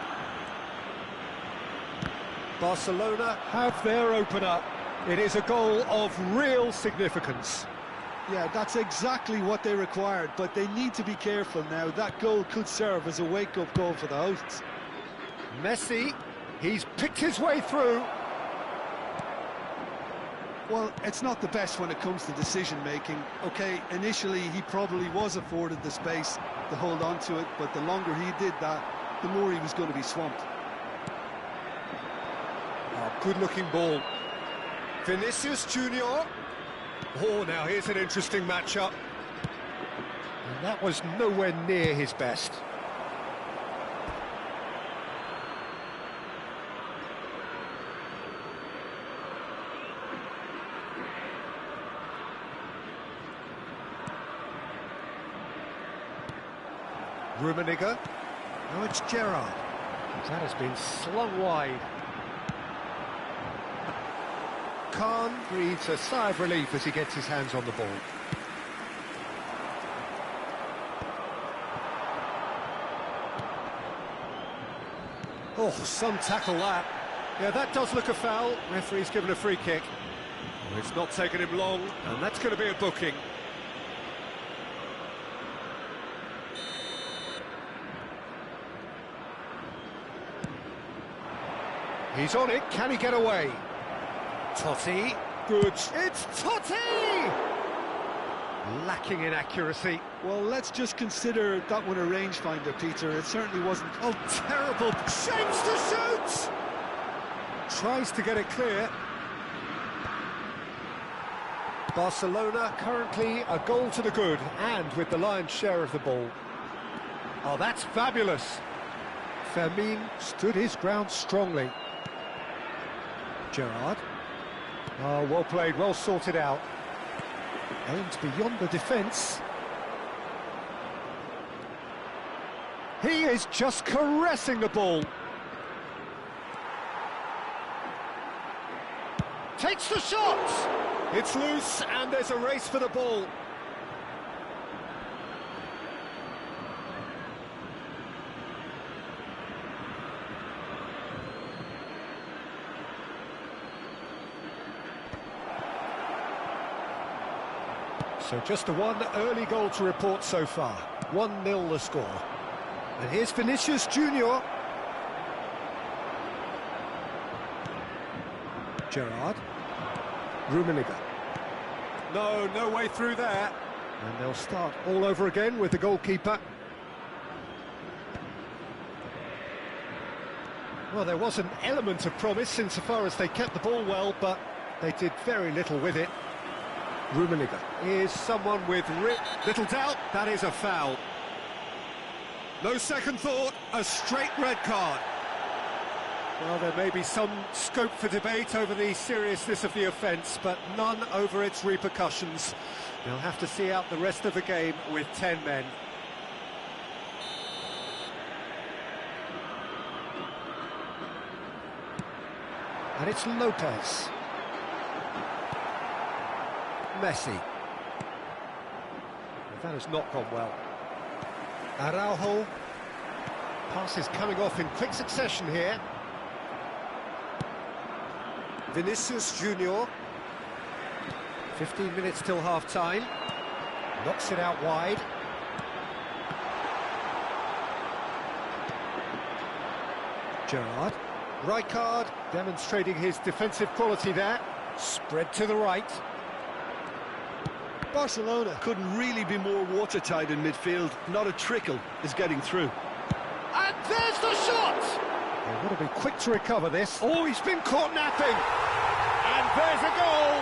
Barcelona have their opener. It is a goal of real significance. Yeah, that's exactly what they required, but they need to be careful now. That goal could serve as a wake-up goal for the hosts. Messi, he's picked his way through. Well, it's not the best when it comes to decision-making. OK, initially he probably was afforded the space to hold on to it, but the longer he did that, the more he was going to be swamped. Oh, good-looking ball. Vinicius Junior. Oh, now here's an interesting matchup. And that was nowhere near his best. Rummenigge. Now it's Gerrard. That has been slung wide. Khan breathes a sigh of relief as he gets his hands on the ball. Oh, some tackle that. Yeah, that does look a foul. Referee's given a free kick. It's not taken him long, and that's going to be a booking. He's on it. Can he get away? Totti, good. It's Totti! Lacking in accuracy. Well, let's just consider that one a rangefinder, Peter. It certainly wasn't. Oh, terrible. Shapes to shoot! Tries to get it clear. Barcelona currently a goal to the good, and with the lion's share of the ball. Oh, that's fabulous. Fermin stood his ground strongly. Gerrard. Oh, well played, well sorted out. Aims beyond the defence. He is just caressing the ball. Takes the shot! It's loose, and there's a race for the ball. So just the one early goal to report so far. 1-0 the score. And here's Vinicius Junior. Gerrard. Rummenigge. No way through there. And they'll start all over again with the goalkeeper. Well, there was an element of promise insofar as they kept the ball well, but they did very little with it. Rummenigge is someone with little doubt. That is a foul. No second thought, a straight red card. Well, there may be some scope for debate over the seriousness of the offence, but none over its repercussions. They'll have to see out the rest of the game with 10 men. And it's Lopez. Messi. That has not gone well. Araujo. Passes coming off in quick succession here. Vinicius Junior. 15 minutes till half-time. Knocks it out wide. Gerrard. Rijkaard demonstrating his defensive quality there. Spread to the right. Barcelona couldn't really be more watertight in midfield. Not a trickle is getting through. And there's the shot! They want to be quick to recover this. Oh, he's been caught napping. And there's a goal.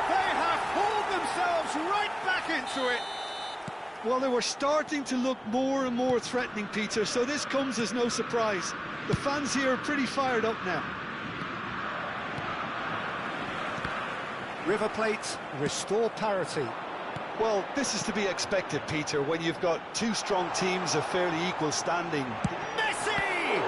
They have hauled themselves right back into it. Well, they were starting to look more and more threatening, Peter, so this comes as no surprise. The fans here are pretty fired up now. River Plate restore parity. Well, this is to be expected, Peter, when you've got two strong teams of fairly equal standing. Messi!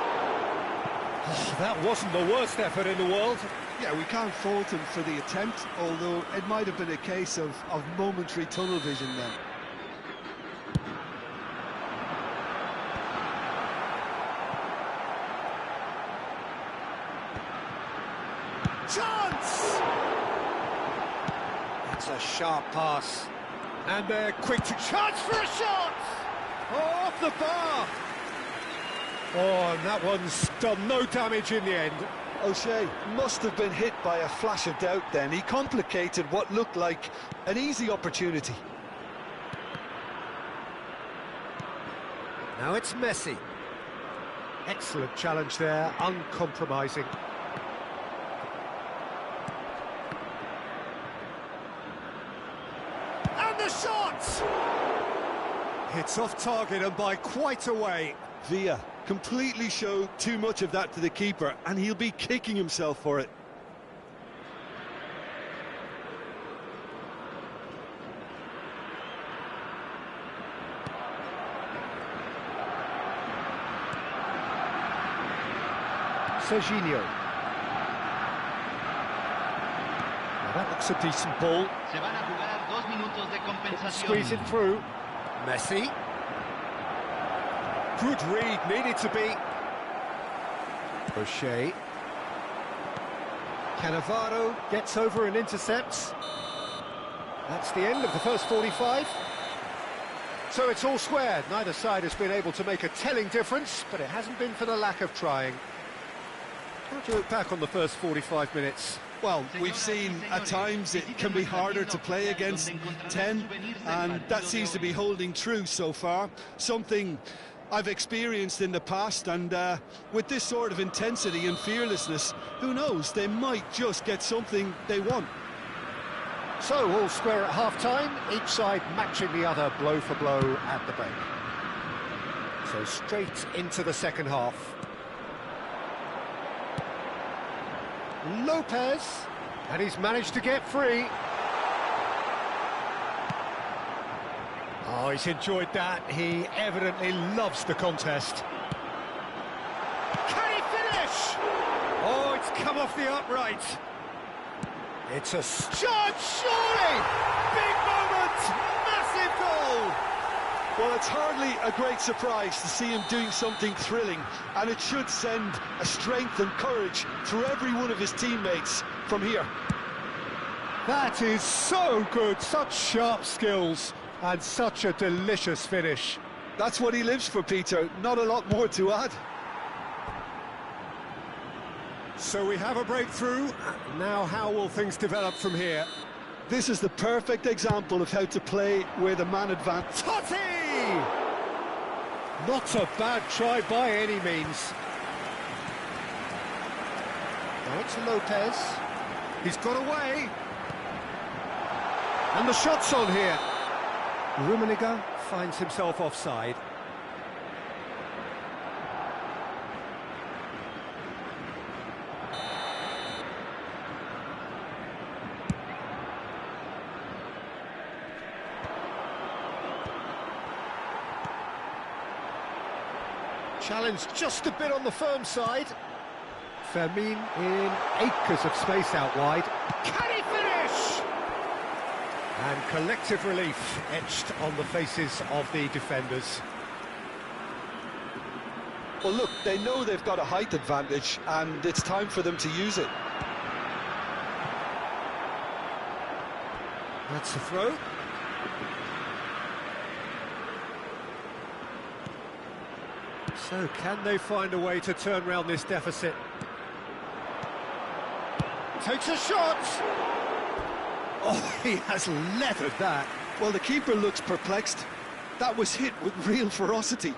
Oh, that wasn't the worst effort in the world. Yeah, we can't fault him for the attempt, although it might have been a case of momentary tunnel vision then. Chance! That's a sharp pass. And they're quick to... Chance for a shot! Oh, off the bar! Oh, and that one's done no damage in the end. O'Shea must have been hit by a flash of doubt then. He complicated what looked like an easy opportunity. Now it's Messi. Excellent challenge there, uncompromising. And the shot! It's off target and by quite a way. Villa completely showed too much of that to the keeper, and he'll be kicking himself for it. Serginho. Now that looks a decent ball. Se van a jugar 2 minutos de compensación. Squeeze it through. Messi. Good read, needed to be. O'Shea. Cannavaro gets over and intercepts. That's the end of the first 45. So it's all square. Neither side has been able to make a telling difference, but it hasn't been for the lack of trying. How do you look back on the first 45 minutes? Well, we've seen at times it can be harder to play against 10, and that seems to be holding true so far. Something I've experienced in the past, and with this sort of intensity and fearlessness, who knows, they might just get something they want. So, all square at half-time, each side matching the other blow for blow at the break. So straight into the second half. Lopez, and he's managed to get free. Oh, he's enjoyed that. He evidently loves the contest. Can he finish? Oh, it's come off the upright. It's a chance, surely! Big moment! Massive goal! Well, it's hardly a great surprise to see him doing something thrilling, and it should send a strength and courage through every one of his teammates from here. That is so good, such sharp skills, and such a delicious finish. That's what he lives for, Peter. Not a lot more to add. So we have a breakthrough. Now how will things develop from here? This is the perfect example of how to play with a man advantage. Totti! Not a bad try by any means. Now it's Lopez. He's got away. And the shot's on here. Rummenigge finds himself offside. Challenge just a bit on the firm side. Fermin in acres of space out wide. Can he finish? And collective relief etched on the faces of the defenders. Well, look, they know they've got a height advantage, and it's time for them to use it. That's the throw. So, can they find a way to turn round this deficit? Takes a shot! Oh, he has leathered that. Well, the keeper looks perplexed. That was hit with real ferocity.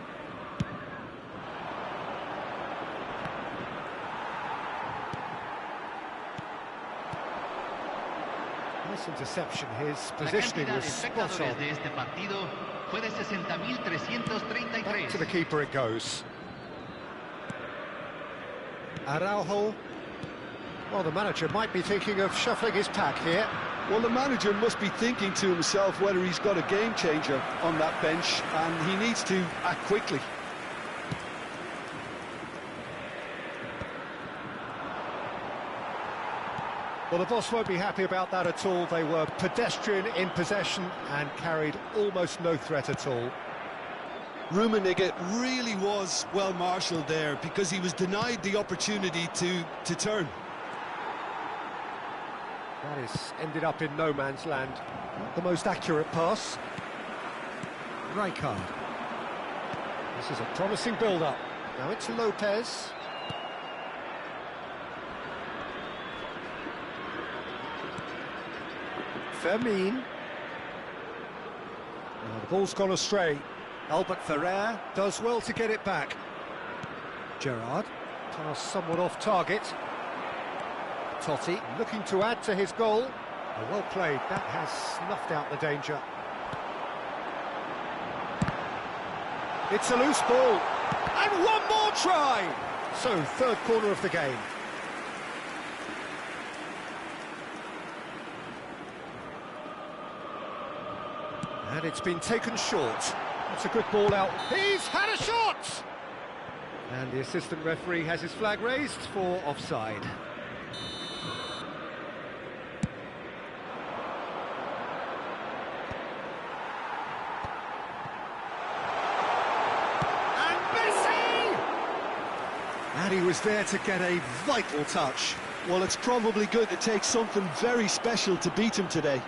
Nice interception. His positioning was spot on. De este partido fue de 60.333. Back to the keeper it goes. Araujo. Well, the manager might be thinking of shuffling his pack here. Well, the manager must be thinking to himself whether he's got a game changer on that bench, and he needs to act quickly. Well, the boss won't be happy about that at all. They were pedestrian in possession and carried almost no threat at all. Rummenigge really was well marshalled there because he was denied the opportunity to turn. That is ended up in no man's land. Not the most accurate pass. Rijkaard. This is a promising build-up. Now it's Lopez. Fermin. Oh, the ball's gone astray. Albert Ferrer does well to get it back. Gerrard, pass somewhat off target. Totti looking to add to his goal. Oh, well played, that has snuffed out the danger. It's a loose ball. And one more try! So, third corner of the game. And it's been taken short. That's a good ball out. He's had a shot! And the assistant referee has his flag raised for offside. And Messi! And he was there to get a vital touch. Well, it's probably good to take something very special to beat him today.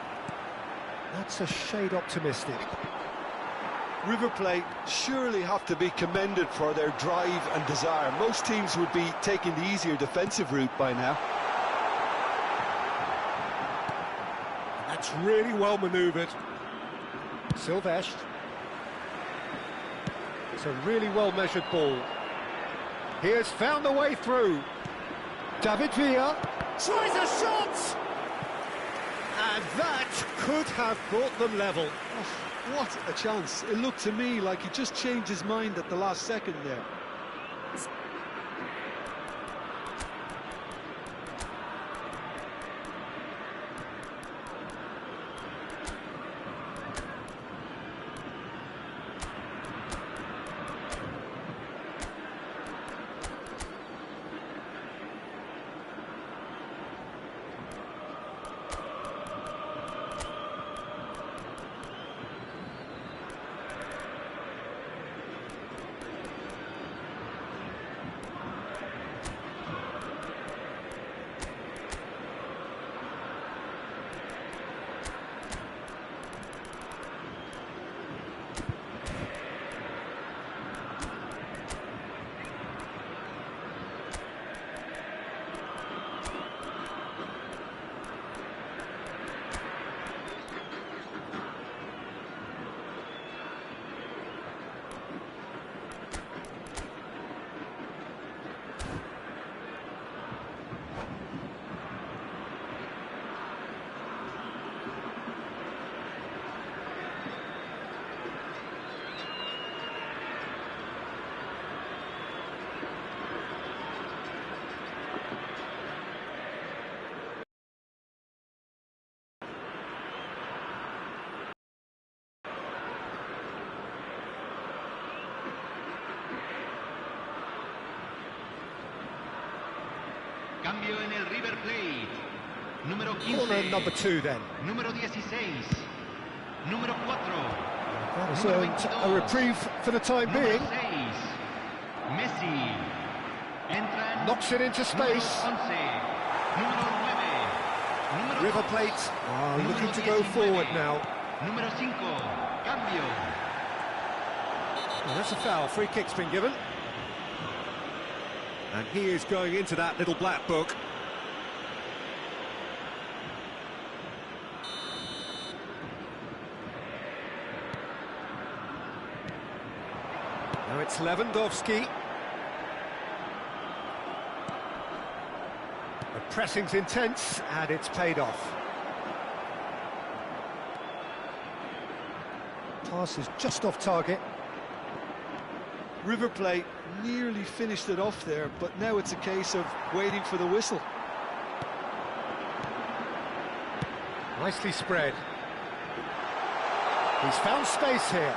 That's a shade optimistic. River Plate surely have to be commended for their drive and desire. Most teams would be taking the easier defensive route by now. That's really well manoeuvred. Silvestre. It's a really well-measured ball. He has found a way through. David Villa tries a shot! And that could have brought them level. Oh, what a chance. It looked to me like he just changed his mind at the last second there. Cambio en el River Plate. Número Corner 15. number 2 then. Número 16. Número 4. That has Número earned 22. a reprieve for the time Número being. 6. Messi. Entran. Knocks it into space. Número 11. Número 9. Número River 2. Plate are Número looking to go 19. forward now. Número 5. Cambio. Well, that's a foul. Free kick's been given. And he is going into that little black book. Now it's Lewandowski. The pressing's intense, and it's paid off. Pass is just off target. River Plate nearly finished it off there, but now it's a case of waiting for the whistle. Nicely spread. He's found space here.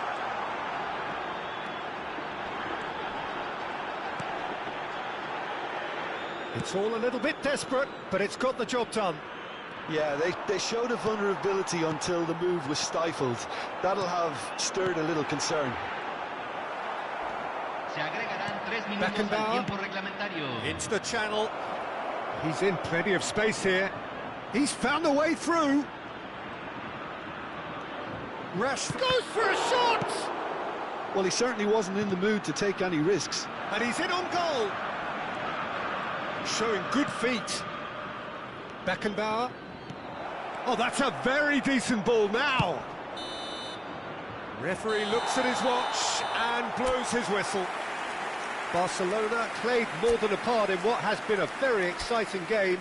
It's all a little bit desperate, but it's got the job done. Yeah, they showed a vulnerability until the move was stifled. That'll have stirred a little concern. Se agregarán 3 minutos al Beckenbauer. tiempo reglamentario. Into the channel. He's in plenty of space here. He's found a way through. Rash goes for a shot! Well, he certainly wasn't in the mood to take any risks. And he's in on goal. Showing good feet. Beckenbauer. Oh, that's a very decent ball now. Referee looks at his watch and blows his whistle. Barcelona played more than a part in what has been a very exciting game.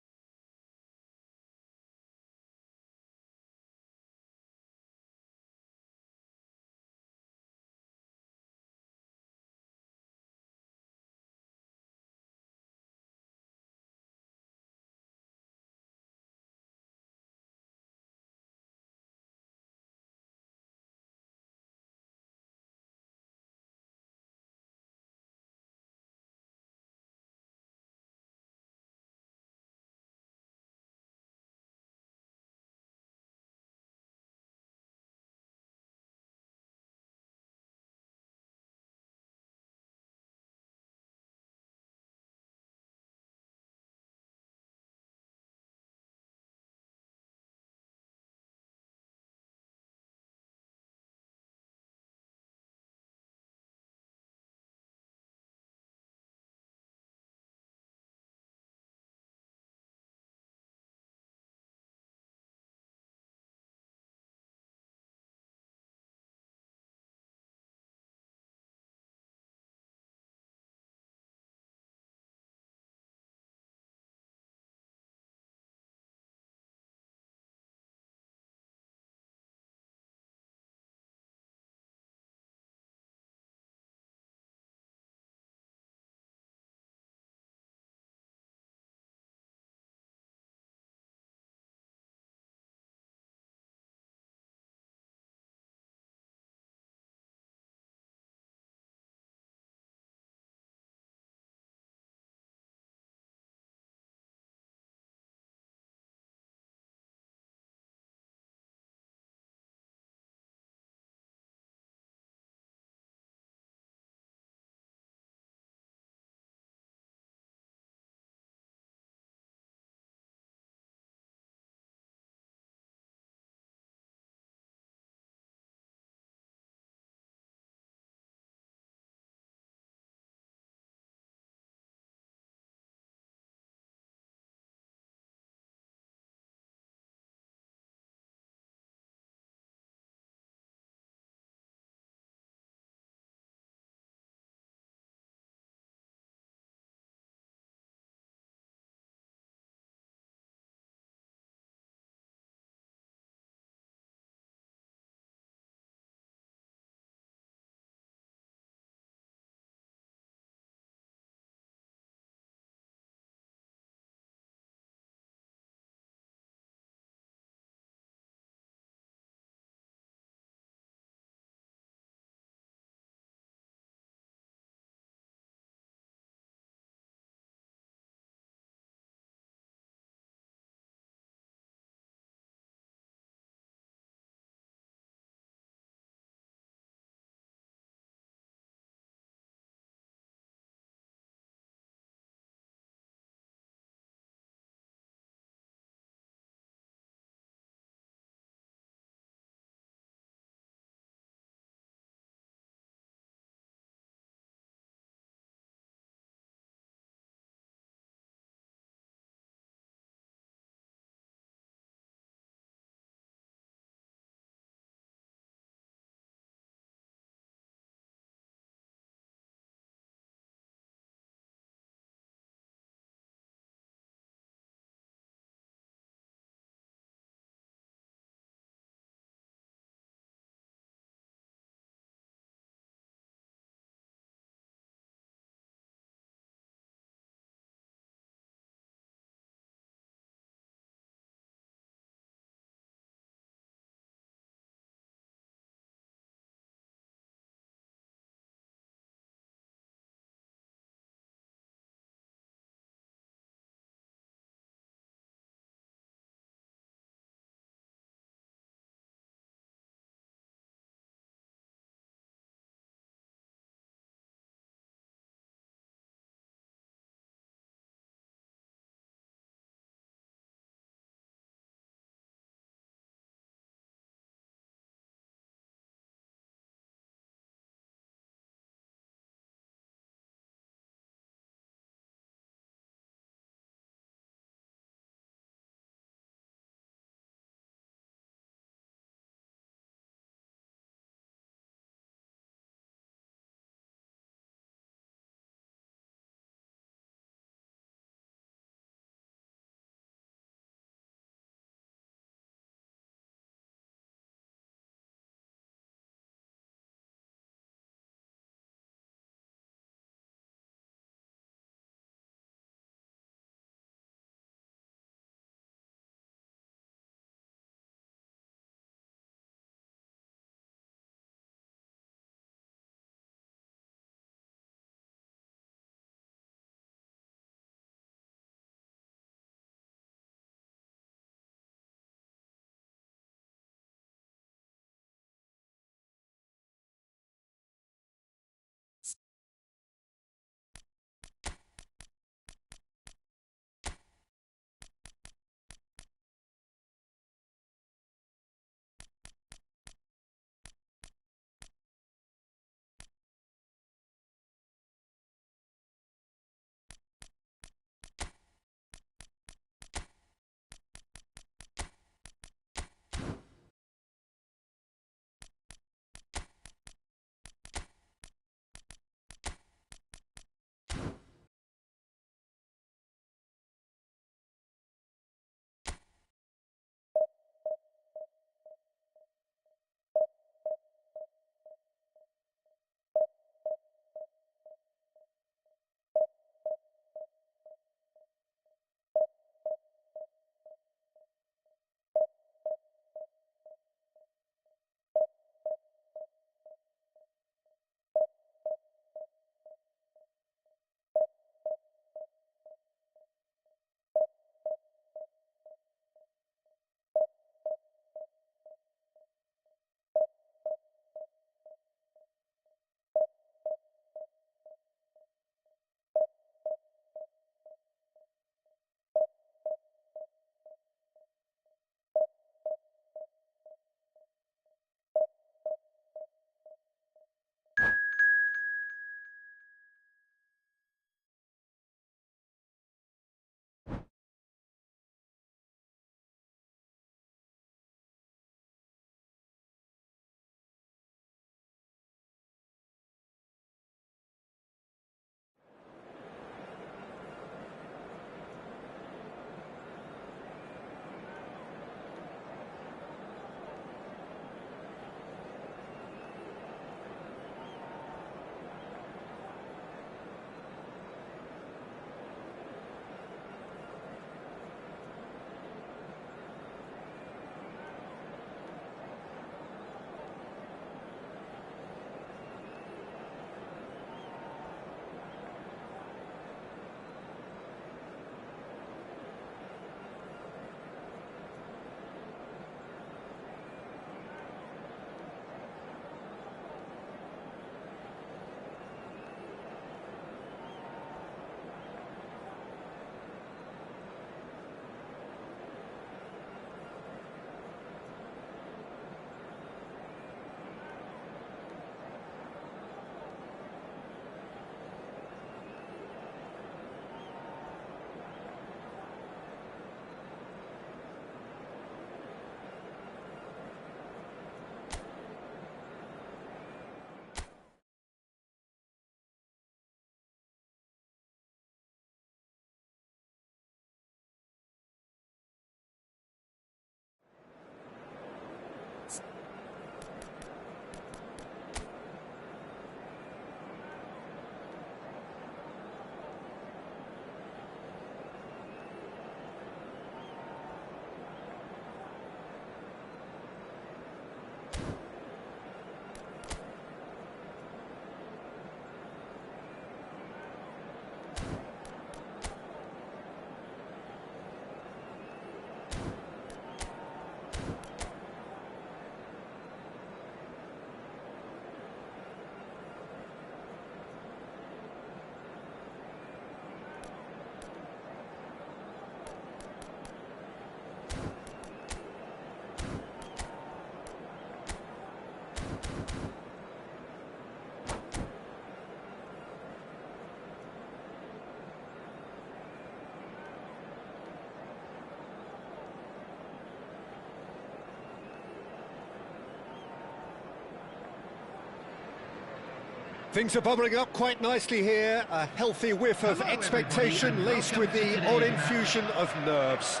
Things are bubbling up quite nicely here. A healthy whiff of expectation laced with the odd infusion of nerves.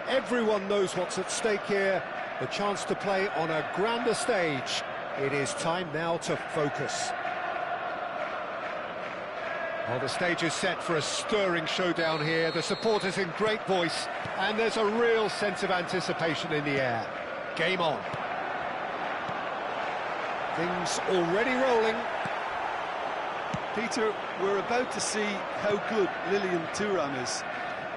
Everyone knows what's at stake here. The chance to play on a grander stage. It is time now to focus. Well, the stage is set for a stirring showdown here. The supporters in great voice, and there's a real sense of anticipation in the air. Game on. Things already rolling. Peter, we're about to see how good Lilian Thuram is.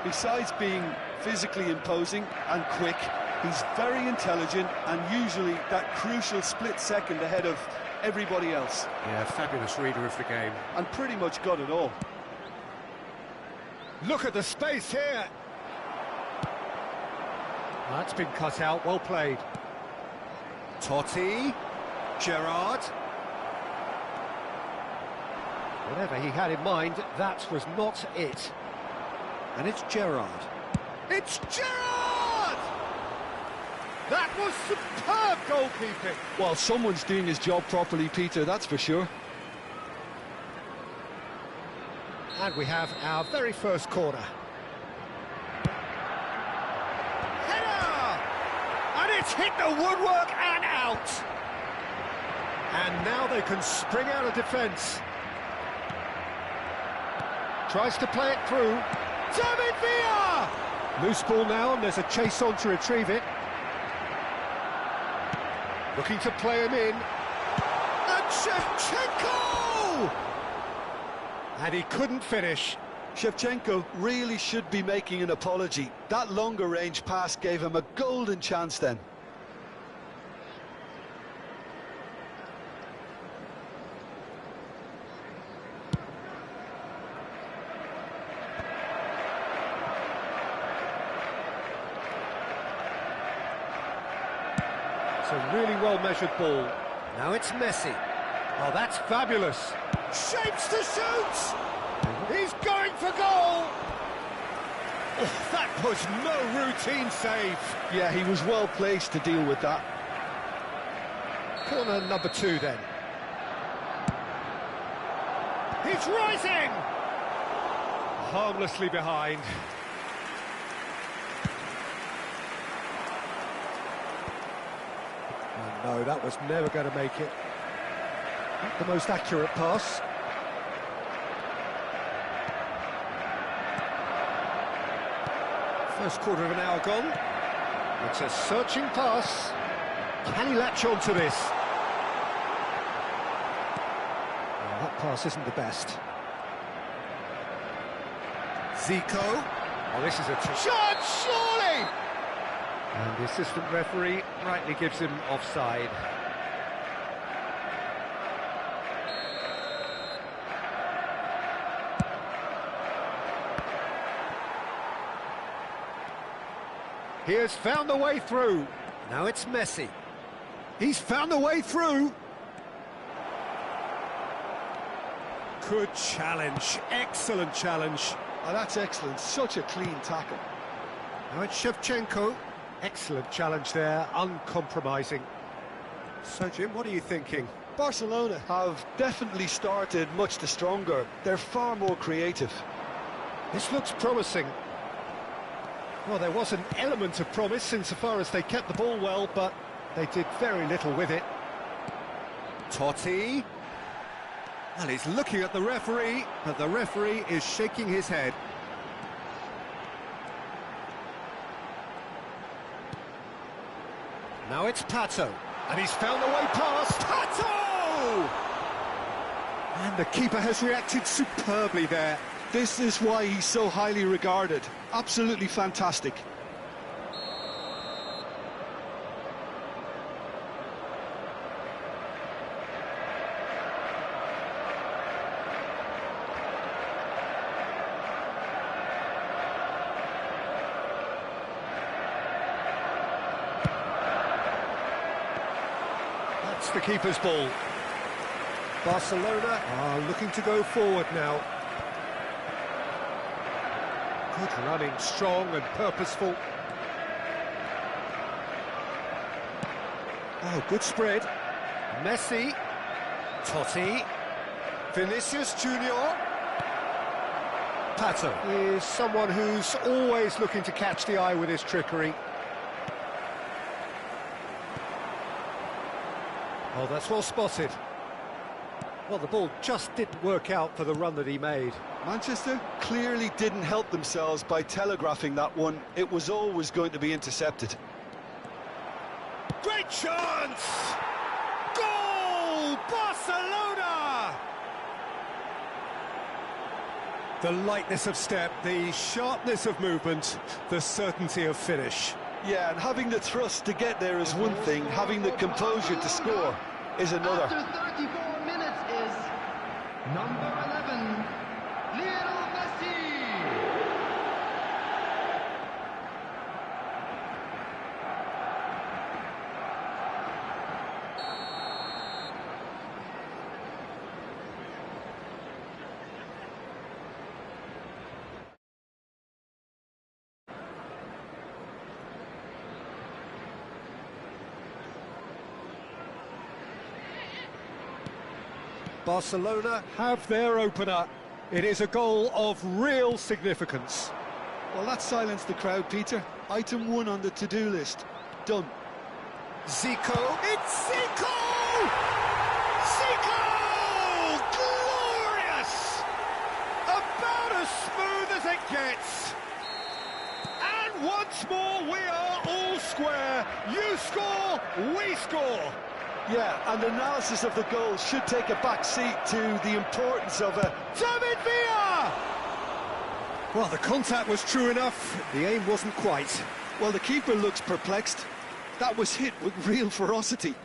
Besides being physically imposing and quick, he's very intelligent and usually that crucial split second ahead of everybody else. Yeah, fabulous reader of the game. And pretty much got it all. Look at the space here. That's been cut out, well played. Totti, Gerrard. Whatever he had in mind, that was not it. And it's Gerrard. It's Gerrard! That was superb goalkeeping. Well, someone's doing his job properly, Peter, that's for sure. And we have our very first corner. Header! And it's hit the woodwork and out. And now they can spring out of defence. Tries to play it through. David Villa! Loose ball now, and there's a chase on to retrieve it. Looking to play him in. And Shevchenko! And he couldn't finish. Shevchenko really should be making an apology. That longer range pass gave him a golden chance then. It's a really well-measured ball. Now it's Messi. Oh, that's fabulous. Shapes to shoot! He's going for goal! Oh, that was no routine save. Yeah, he was well placed to deal with that. Corner number 2 then. He's rising! Harmlessly behind. Oh, no, that was never going to make it. Not the most accurate pass. First quarter of an hour gone. It's a searching pass. Can he latch on to this? Well, that pass isn't the best. Zico. Oh, this is a chance, surely! And the assistant referee rightly gives him offside. He has found a way through. Now it's Messi. He's found a way through. Good challenge. Excellent challenge. Oh, that's excellent. Such a clean tackle. Now it's Shevchenko. Excellent challenge there. Uncompromising. So, Jim, what are you thinking? Barcelona have definitely started much the stronger. They're far more creative. This looks promising. Well, there was an element of promise insofar as they kept the ball well, but they did very little with it. Totti. Well, he's looking at the referee, but the referee is shaking his head. Now it's Pato, and he's found a way past. Pato! And the keeper has reacted superbly there. This is why he's so highly regarded. Absolutely fantastic. That's the keeper's ball. Barcelona are looking to go forward now. Good running, strong and purposeful. Oh, good spread. Messi. Totti. Vinicius Junior. Pato is someone who's always looking to catch the eye with his trickery. Oh, that's well spotted. Well, the ball just didn't work out for the run that he made. Manchester clearly didn't help themselves by telegraphing that one. It was always going to be intercepted. Great chance! Goal! Barcelona! The lightness of step, the sharpness of movement, the certainty of finish. Yeah, and having the thrust to get there is one thing, having the composure to score is another. After 34 minutes is number 11, Lionel Messi. Barcelona have their opener. It is a goal of real significance. Well, that silenced the crowd, Peter. Item 1 on the to-do list. Done. Zico. It's Zico! Zico! Glorious! About as smooth as it gets. And once more we are all square. You score, we score. Yeah, and analysis of the goal should take a back seat to the importance of a... David Villa! Well, the contact was true enough, the aim wasn't quite. Well, the keeper looks perplexed. That was hit with real ferocity.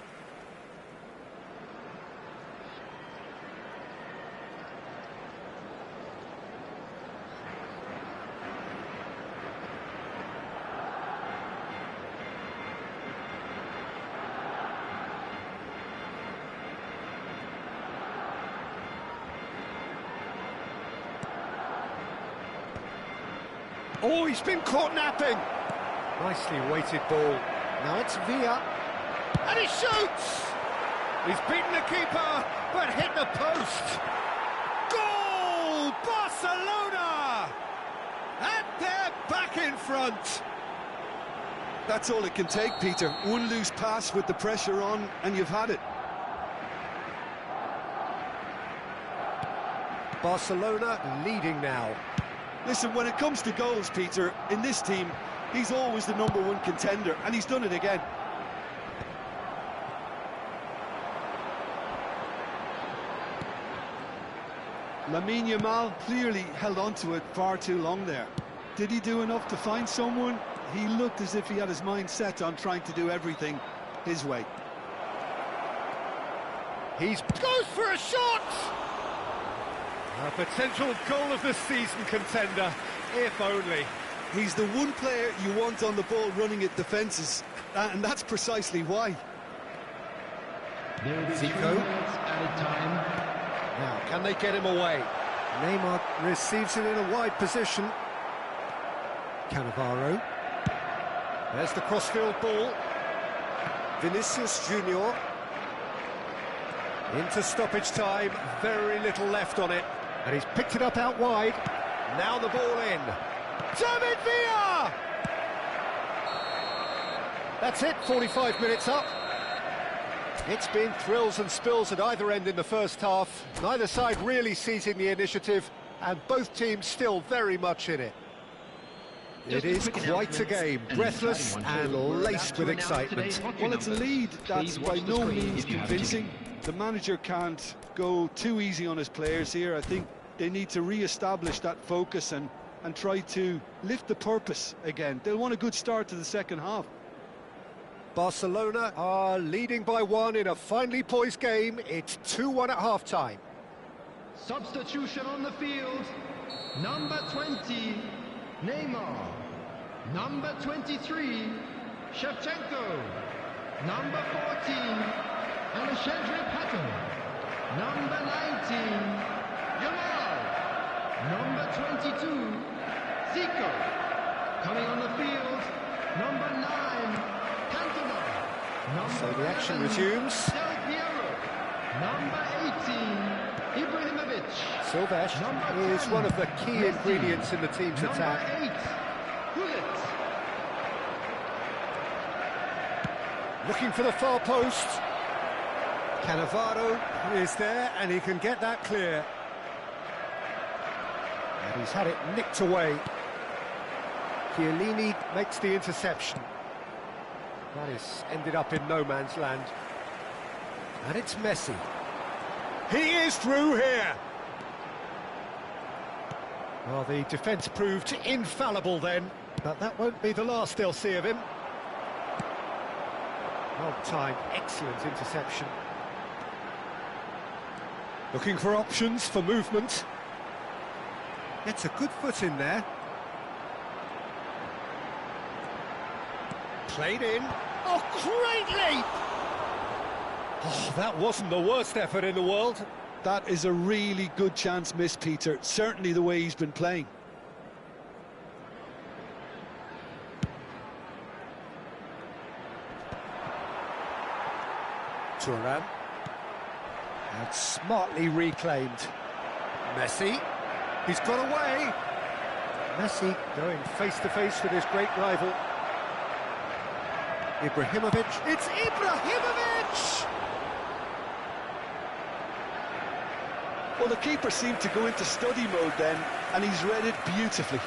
Oh, he's been caught napping. Nicely weighted ball. Now it's Villa. And he shoots! He's beaten the keeper, but hit the post. Goal! Barcelona! And they're back in front. That's all it can take, Peter. One loose pass with the pressure on, and you've had it. Barcelona leading now. Listen, when it comes to goals, Peter, in this team, he's always the #1 contender, and he's done it again. Lamine Yamal clearly held on to it far too long there. Did he do enough to find someone? He looked as if he had his mind set on trying to do everything his way. He goes for a shot! A potential goal of the season contender, if only. He's the one player you want on the ball running at defences, and that's precisely why. Zico. Now, can they get him away? Neymar receives it in a wide position. Cannavaro. There's the crossfield ball. Vinicius Junior. Into stoppage time, very little left on it. And he's picked it up out wide. Now the ball in. David Villa! That's it, 45 minutes up. It's been thrills and spills at either end in the first half. Neither side really seizing the initiative, and both teams still very much in it. It is quite a game, breathless and laced with excitement. Well, it's a lead that's by no means convincing. The manager can't go too easy on his players here. I think they need to re-establish that focus and try to lift the purpose again. They'll want a good start to the second half. Barcelona are leading by 1 in a finely poised game. It's 2-1 at half-time. Substitution on the field. Number 20, Neymar. Number 23, Shevchenko. Number 14, Alexandre Pato. Number 19, Yamal. Number 22, Zico. Coming on the field, number 9, Cantona. So the action resumes. Del Piero. Number 18, Ibrahimovic. Silvesh Number is 10, one of the key Messi. ingredients in the team's Number attack. 8, Gullit. Looking for the far post. Cannavaro is there, and he can get that clear. And he's had it nicked away. Chiellini makes the interception. That is ended up in no man's land. And it's Messi. He is through here. Well, the defence proved infallible then, but that won't be the last they'll see of him. Well-timed, excellent interception. Looking for options for movement. Gets a good foot in there. Played in. Oh, great leap! Oh, that wasn't the worst effort in the world. That is a really good chance missed, Peter. Certainly the way he's been playing. Thuram. And smartly reclaimed. Messi. He's got away. Messi going face-to-face with his great rival. Ibrahimovic. It's Ibrahimovic! Well, the keeper seemed to go into study mode then, and he's read it beautifully.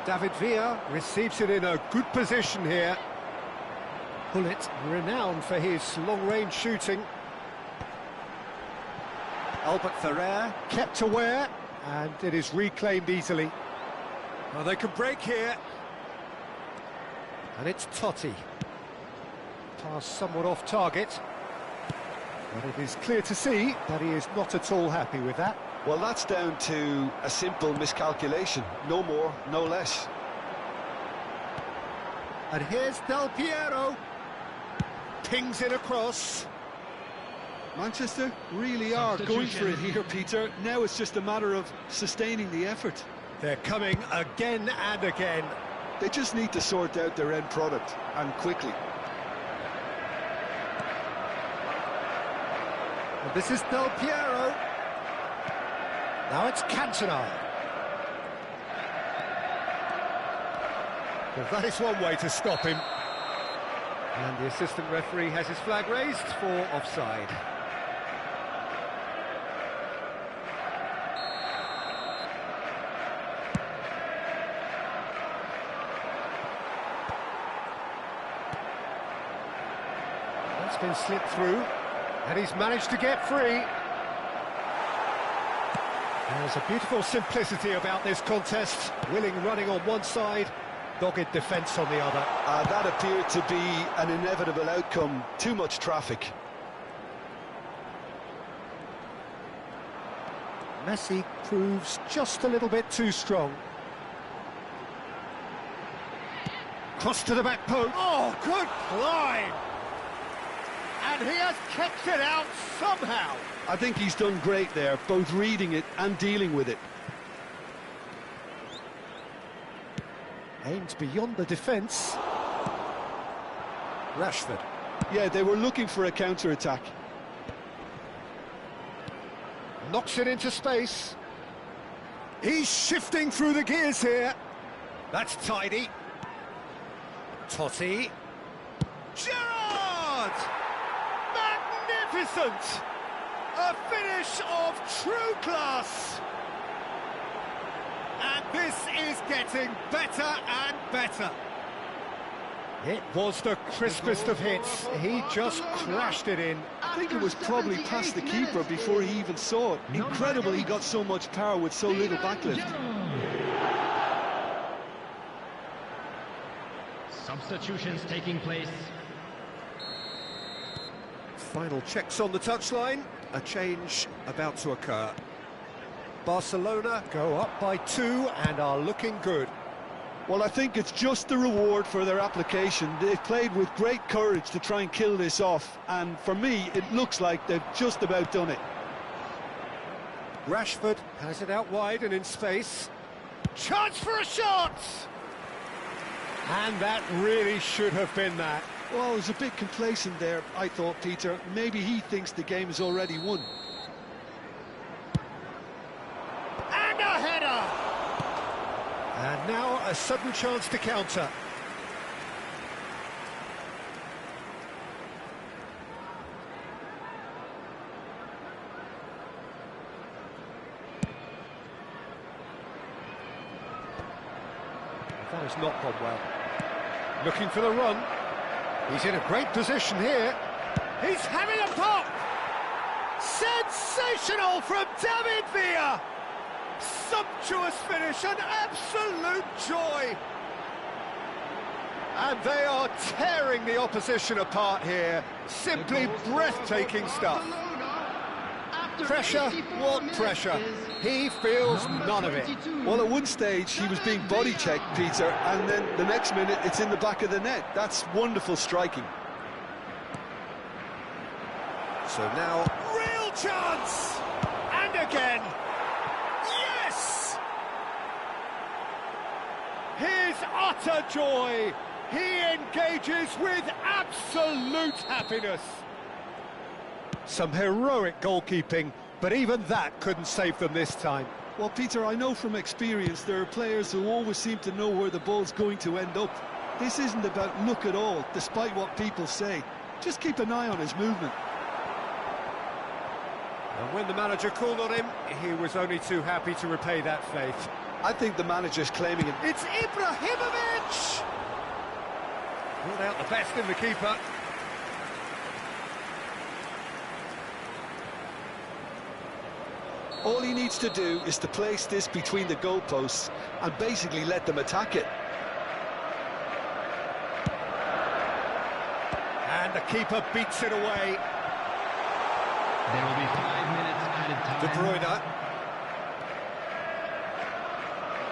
David Villa receives it in a good position here. Gullit, renowned for his long-range shooting. Albert Ferrer kept aware, and it is reclaimed easily. Well, they can break here. And it's Totti. Pass somewhat off target. But it is clear to see that he is not at all happy with that. Well, that's down to a simple miscalculation. No more, no less. And here's Del Piero. Pings it across. Manchester really are going for it here, Peter. Now it's just a matter of sustaining the effort. They're coming again and again. They just need to sort out their end product, and quickly. And this is Del Piero. Now it's Cantona. Well, that is one way to stop him. And the assistant referee has his flag raised for offside. That's been slipped through, and he's managed to get free. There's a beautiful simplicity about this contest. Willing running on one side, dogged defence on the other. That appeared to be an inevitable outcome. Too much traffic. Messi proves just a little bit too strong. Cross to the back post. Oh, good climb! And he has kept it out somehow. I think he's done great there, both reading it and dealing with it. Aimed beyond the defence. Rashford. Yeah, they were looking for a counter-attack. Knocks it into space. He's shifting through the gears here. That's tidy. Totti. Gerrard! Magnificent! A finish of true class. And this is getting better and better. It was the crispest of hits. He just crashed it in. I think it was probably past the keeper before he even saw it. Incredible he got so much power with so little backlift. Substitutions taking place. Final checks on the touchline. A change about to occur. Barcelona go up by 2 and are looking good. Well, I think it's just the reward for their application. They've played with great courage to try and kill this off, and for me, it looks like they've just about done it. Rashford has it out wide and in space. Chance for a shot! And that really should have been that. Well, I was a bit complacent there, I thought, Peter. Maybe he thinks the game is already won. And a header! And now a sudden chance to counter. That has not gone well. Looking for the run. He's in a great position here. He's having a pop! Sensational from David Villa! Sumptuous finish, an absolute joy! And they are tearing the opposition apart here. Simply breathtaking stuff. Pressure, what pressure? He feels none of it. Well, at one stage he was being body checked, Peter, and then the next minute it's in the back of the net. That's wonderful striking. So now, real chance! And again! Yes! His utter joy! He engages with absolute happiness. Some heroic goalkeeping, but even that couldn't save them this time. Well, Peter, I know from experience there are players who always seem to know where the ball's going to end up. This isn't about luck at all, despite what people say. Just keep an eye on his movement. And when the manager called on him, he was only too happy to repay that faith. I think the manager's claiming it. It's Ibrahimovic! Brought out the best in the keeper. All he needs to do is to place this between the goalposts and basically let them attack it. And the keeper beats it away. There will be 5 minutes added time. De Bruyne.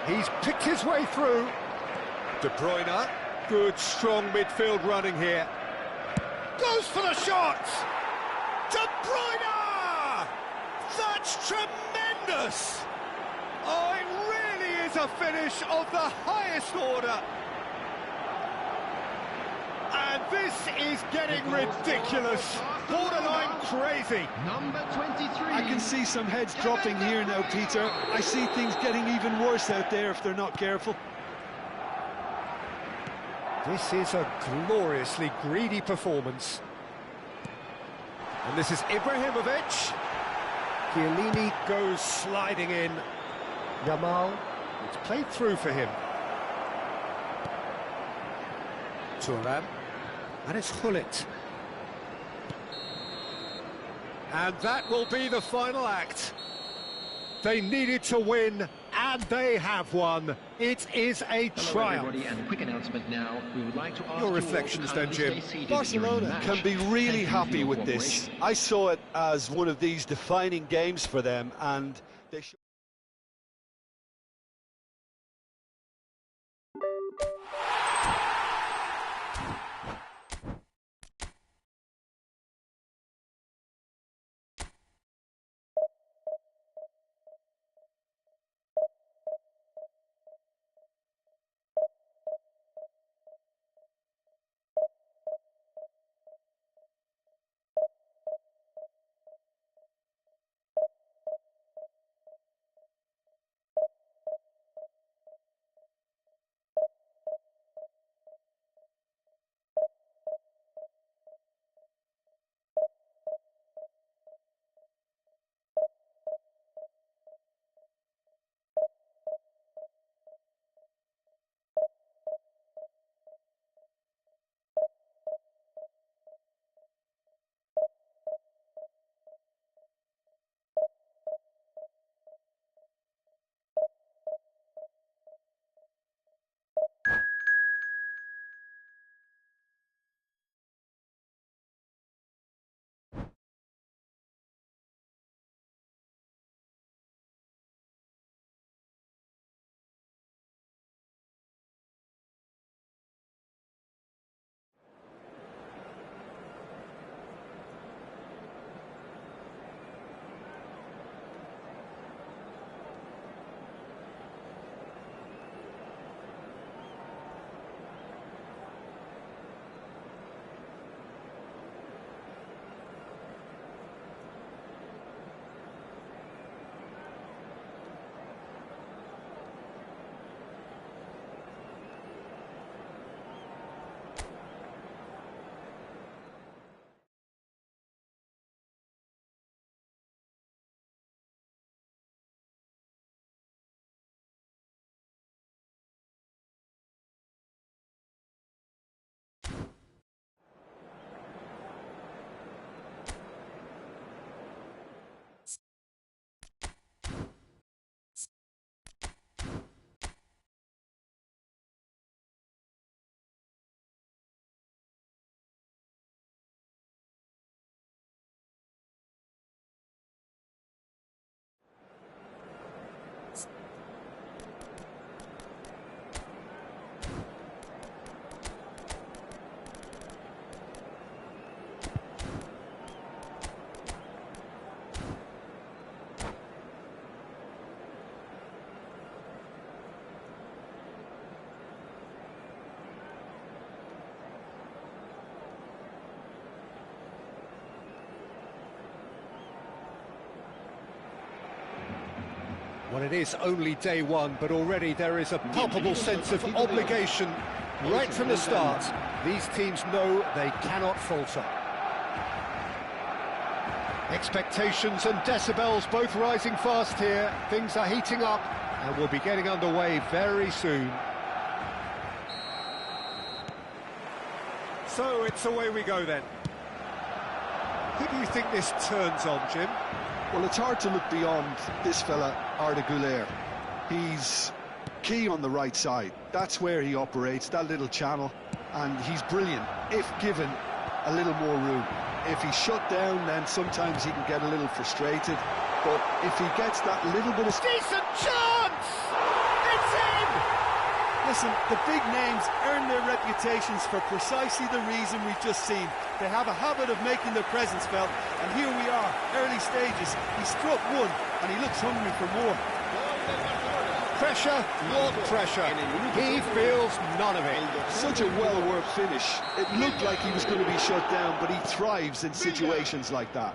He's picked his way through. De Bruyne. Good, strong midfield running here. Goes for the shot! De Bruyne! That's tremendous! Oh, it really is a finish of the highest order. And this is getting ridiculous. Borderline crazy. Number 23. I can see some heads dropping here now, Peter. I see things getting even worse out there if they're not careful. This is a gloriously greedy performance. And this is Ibrahimovic. Chiellini goes sliding in. Yamal, it's played through for him. Thuram. And it's Hullet. And that will be the final act. They needed to win, and they have won. It is a triumph. Everybody, and a quick announcement now. We would like to ask Your reflections then, Jim. Barcelona can be really happy with this. I saw it as one of these defining games for them, and they should Well, it is only day one, but already there is a palpable sense of obligation right from the start. These teams know they cannot falter. Expectations and decibels both rising fast here. Things are heating up and we'll be getting underway very soon. So it's away we go then. Who do you think this turns on, Jim? Well, it's hard to look beyond this fella, Arda Güler. He's key on the right side. That's where he operates, that little channel, and he's brilliant if given a little more room. If he's shut down, then sometimes he can get a little frustrated, but if he gets that little bit of... Decent chance! It's in! Listen, the big names earn their reputations for precisely the reason we've just seen. They have a habit of making their presence felt, and here we are, early stages. He struck one, and he looks hungry for more. Pressure, what pressure? He feels none of it. Such a well-worked finish. It looked like he was going to be shut down, but he thrives in situations like that.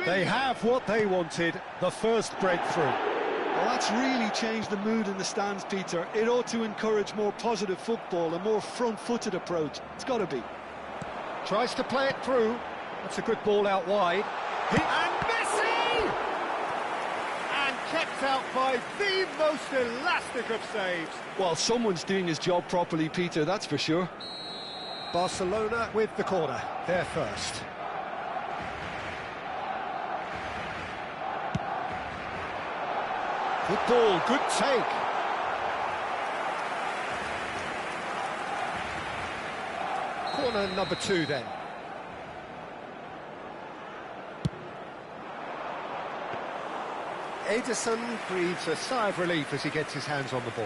They have what they wanted, the first breakthrough. Well, that's really changed the mood in the stands, Peter. It ought to encourage more positive football, a more front-footed approach. It's got to be. Tries to play it through. That's a good ball out wide. And Messi! And kept out by the most elastic of saves. Well, someone's doing his job properly, Peter, that's for sure. Barcelona with the corner. They're first. Good ball, good take. Corner number 2 then. Ederson breathes a sigh of relief as he gets his hands on the ball.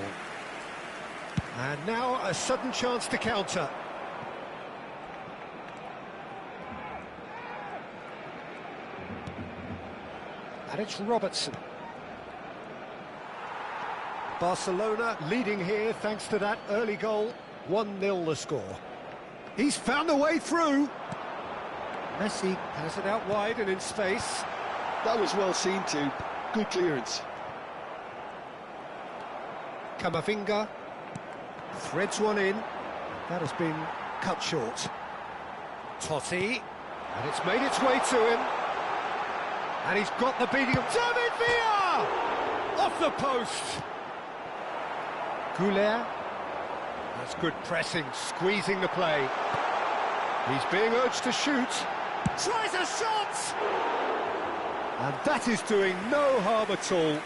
And now a sudden chance to counter. And it's Robertson. Barcelona leading here thanks to that early goal. 1-0 the score. He's found a way through. Messi has it out wide and in space. That was well seen too. Good clearance. Camavinga threads one in. That has been cut short. Totti, and it's made its way to him. And he's got the beating of David Villa! Off the post. Güler. That's good pressing, squeezing the play. He's being urged to shoot. Tries a shot! And that is doing no harm at all.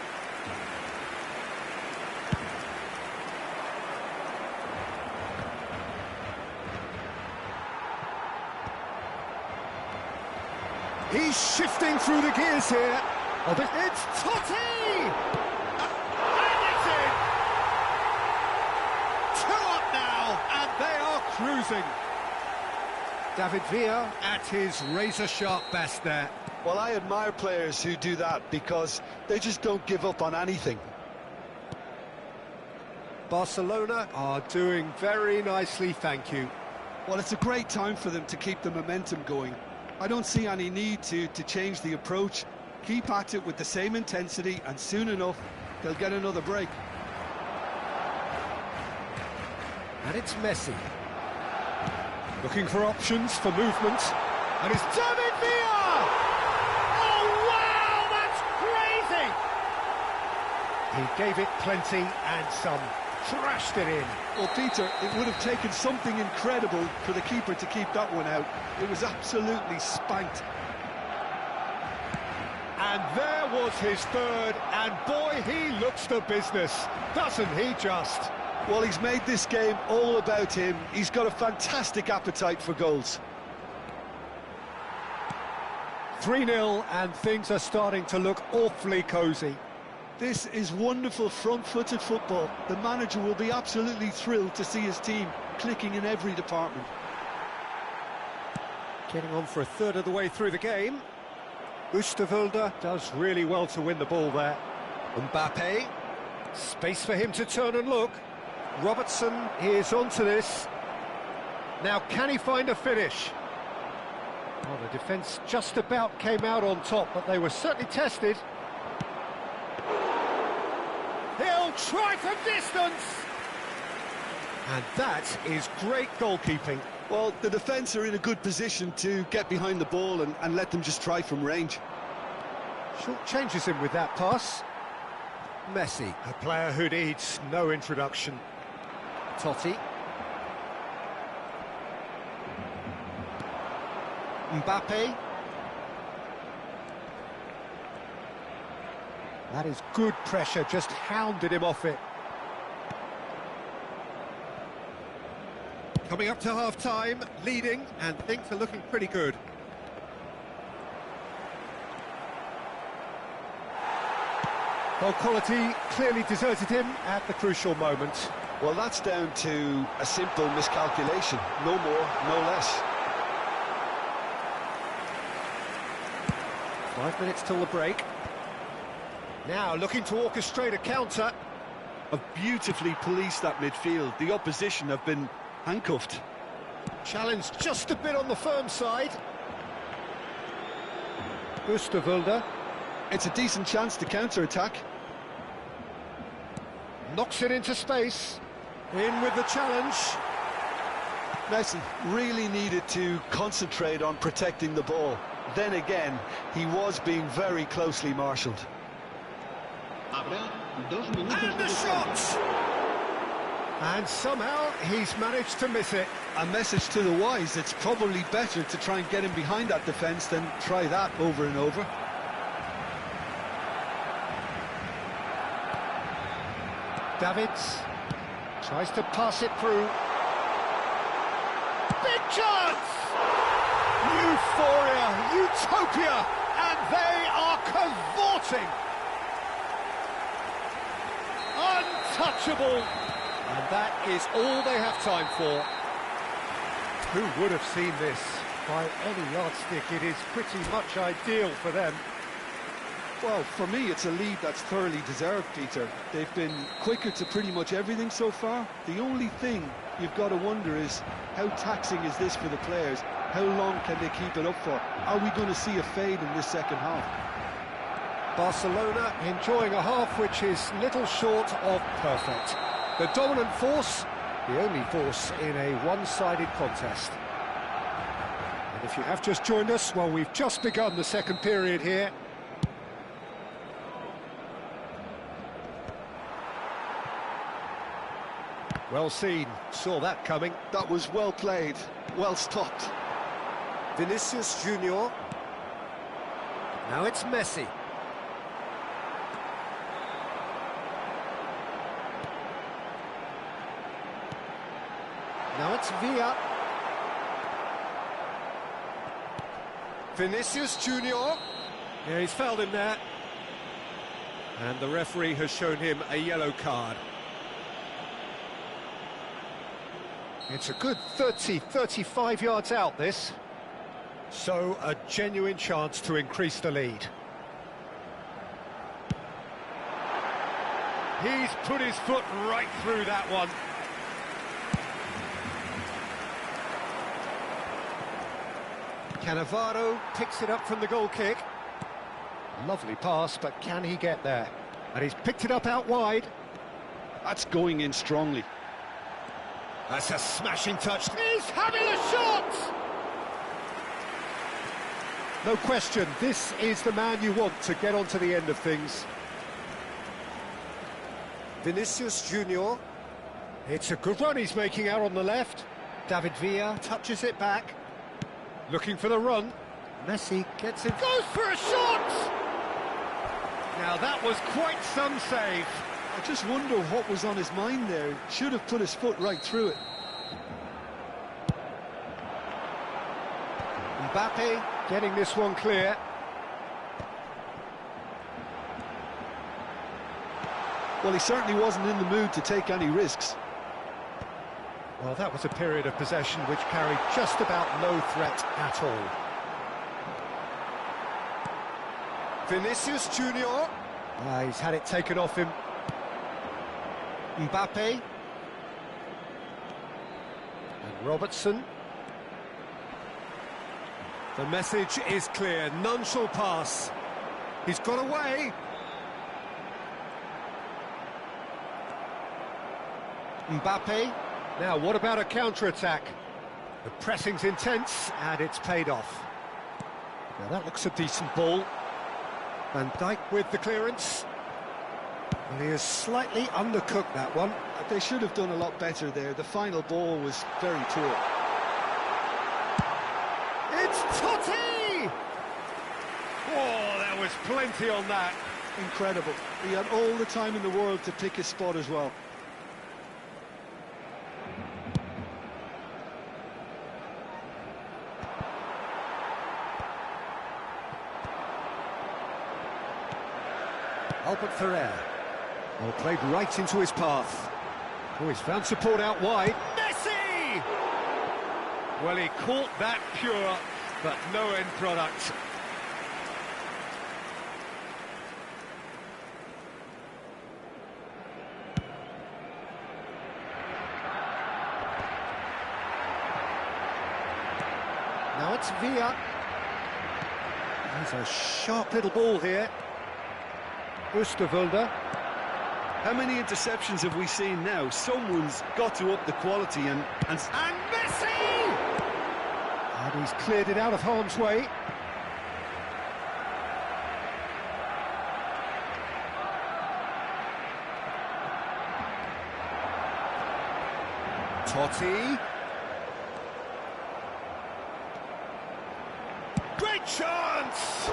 He's shifting through the gears here. Oh, but it's Totti! And it's in! 2 up now, and they are cruising. David Villa at his razor-sharp best there. Well, I admire players who do that because they just don't give up on anything. Barcelona are doing very nicely, thank you. Well, it's a great time for them to keep the momentum going. I don't see any need to change the approach. Keep at it with the same intensity, and soon enough, they'll get another break. And it's Messi. Looking for options for movement. And it's David Villa! Oh, wow, that's crazy! He gave it plenty and some. Thrashed it in. Well, Peter, it would have taken something incredible for the keeper to keep that one out. It was absolutely spanked. And there was his third, and boy, he looks the business, doesn't he just? Well, he's made this game all about him. He's got a fantastic appetite for goals. 3-0, and things are starting to look awfully cosy. This is wonderful front-footed football. The manager will be absolutely thrilled to see his team clicking in every department. Getting on for a third of the way through the game. Oosterwolde does really well to win the ball there. Mbappe, space for him to turn and look. Robertson is onto this. Now, can he find a finish? Well, the defence just about came out on top, but they were certainly tested. He'll try from distance! And that is great goalkeeping. Well, the defence are in a good position to get behind the ball and let them just try from range. Short changes him with that pass. Messi, a player who needs no introduction. Totti. Mbappe. That is good pressure, just hounded him off it. Coming up to half-time, leading, and things are looking pretty good. Well, quality clearly deserted him at the crucial moment. Well, that's down to a simple miscalculation. No more, no less. 5 minutes till the break. Now looking to orchestrate a counter. Have beautifully policed that midfield. The opposition have been handcuffed. Challenge just a bit on the firm side. Gustavulda. It's a decent chance to counter-attack. Knocks it into space. In with the challenge. Messi really needed to concentrate on protecting the ball. Then again, he was being very closely marshalled. And the shot! And somehow he's managed to miss it. A message to the wise, it's probably better to try and get him behind that defence than try that over and over. Davids tries to pass it through. Big chance! Euphoria, utopia, and they are cavorting. Untouchable. And that is all they have time for. Who would have seen this? By any yardstick, it is pretty much ideal for them. Well, for me, it's a lead that's thoroughly deserved, Peter. They've been quicker to pretty much everything so far. The only thing you've got to wonder is, how taxing is this for the players? How long can they keep it up for? Are we going to see a fade in this second half? Barcelona enjoying a half which is little short of perfect. The dominant force, the only force in a one-sided contest. And if you have just joined us, well, we've just begun the second period here. Well seen, saw that coming. That was well played, well stopped. Vinicius Junior. Now it's Messi. Now it's Villa. Vinicius Junior. Yeah, he's fouled him there. And the referee has shown him a yellow card. It's a good 35 yards out, this. So, a genuine chance to increase the lead. He's put his foot right through that one. Cannavaro picks it up from the goal kick. Lovely pass, but can he get there? And he's picked it up out wide. That's going in strongly. That's a smashing touch. He's having a shot! No question, this is the man you want to get onto the end of things. Vinicius Junior. It's a good run he's making out on the left. David Villa touches it back. Looking for the run. Messi gets it. Goes for a shot! Now that was quite some save. I just wonder what was on his mind there. Should have put his foot right through it. Mbappe getting this one clear. Well, he certainly wasn't in the mood to take any risks. Well, that was a period of possession which carried just about no threat at all. Vinicius Junior. He's had it taken off him. Mbappe. And Robertson. The message is clear, none shall pass. He's got away. Mbappe. Now, what about a counter-attack? The pressing's intense, and it's paid off. Now, that looks a decent ball. Van Dijk with the clearance. Well, he has slightly undercooked that one. They should have done a lot better there. The final ball was very poor. It's Totti! Oh, there was plenty on that. Incredible. He had all the time in the world to pick his spot as well. Albert Ferrer. Well, played right into his path. Oh, he's found support out wide. Messi! Well, he caught that pure, but no end product. Now it's Villa. There's a sharp little ball here. Oosterwolde. How many interceptions have we seen now? Someone's got to up the quality and Messi! And he's cleared it out of harm's way. Totti. Great chance!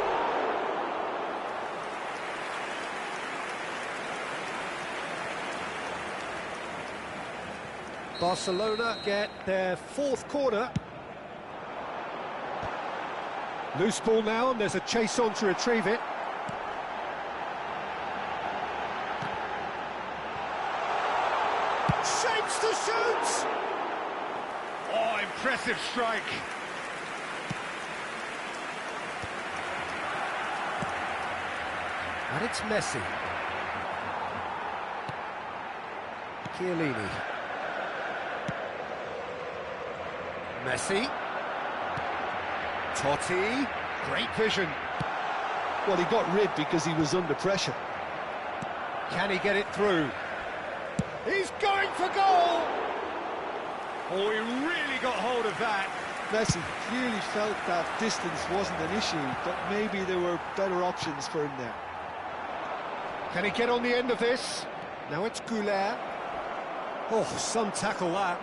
Barcelona get their fourth corner. Loose ball now, and there's a chase on to retrieve it. Shapes to shoot! Oh, impressive strike. And it's Messi. Chiellini. Messi. Totti. Great vision. Well, he got rid because he was under pressure. Can he get it through? He's going for goal! Oh, he really got hold of that. Messi clearly felt that distance wasn't an issue, but maybe there were better options for him there. Can he get on the end of this? Now it's Goulet. Oh, some tackle that.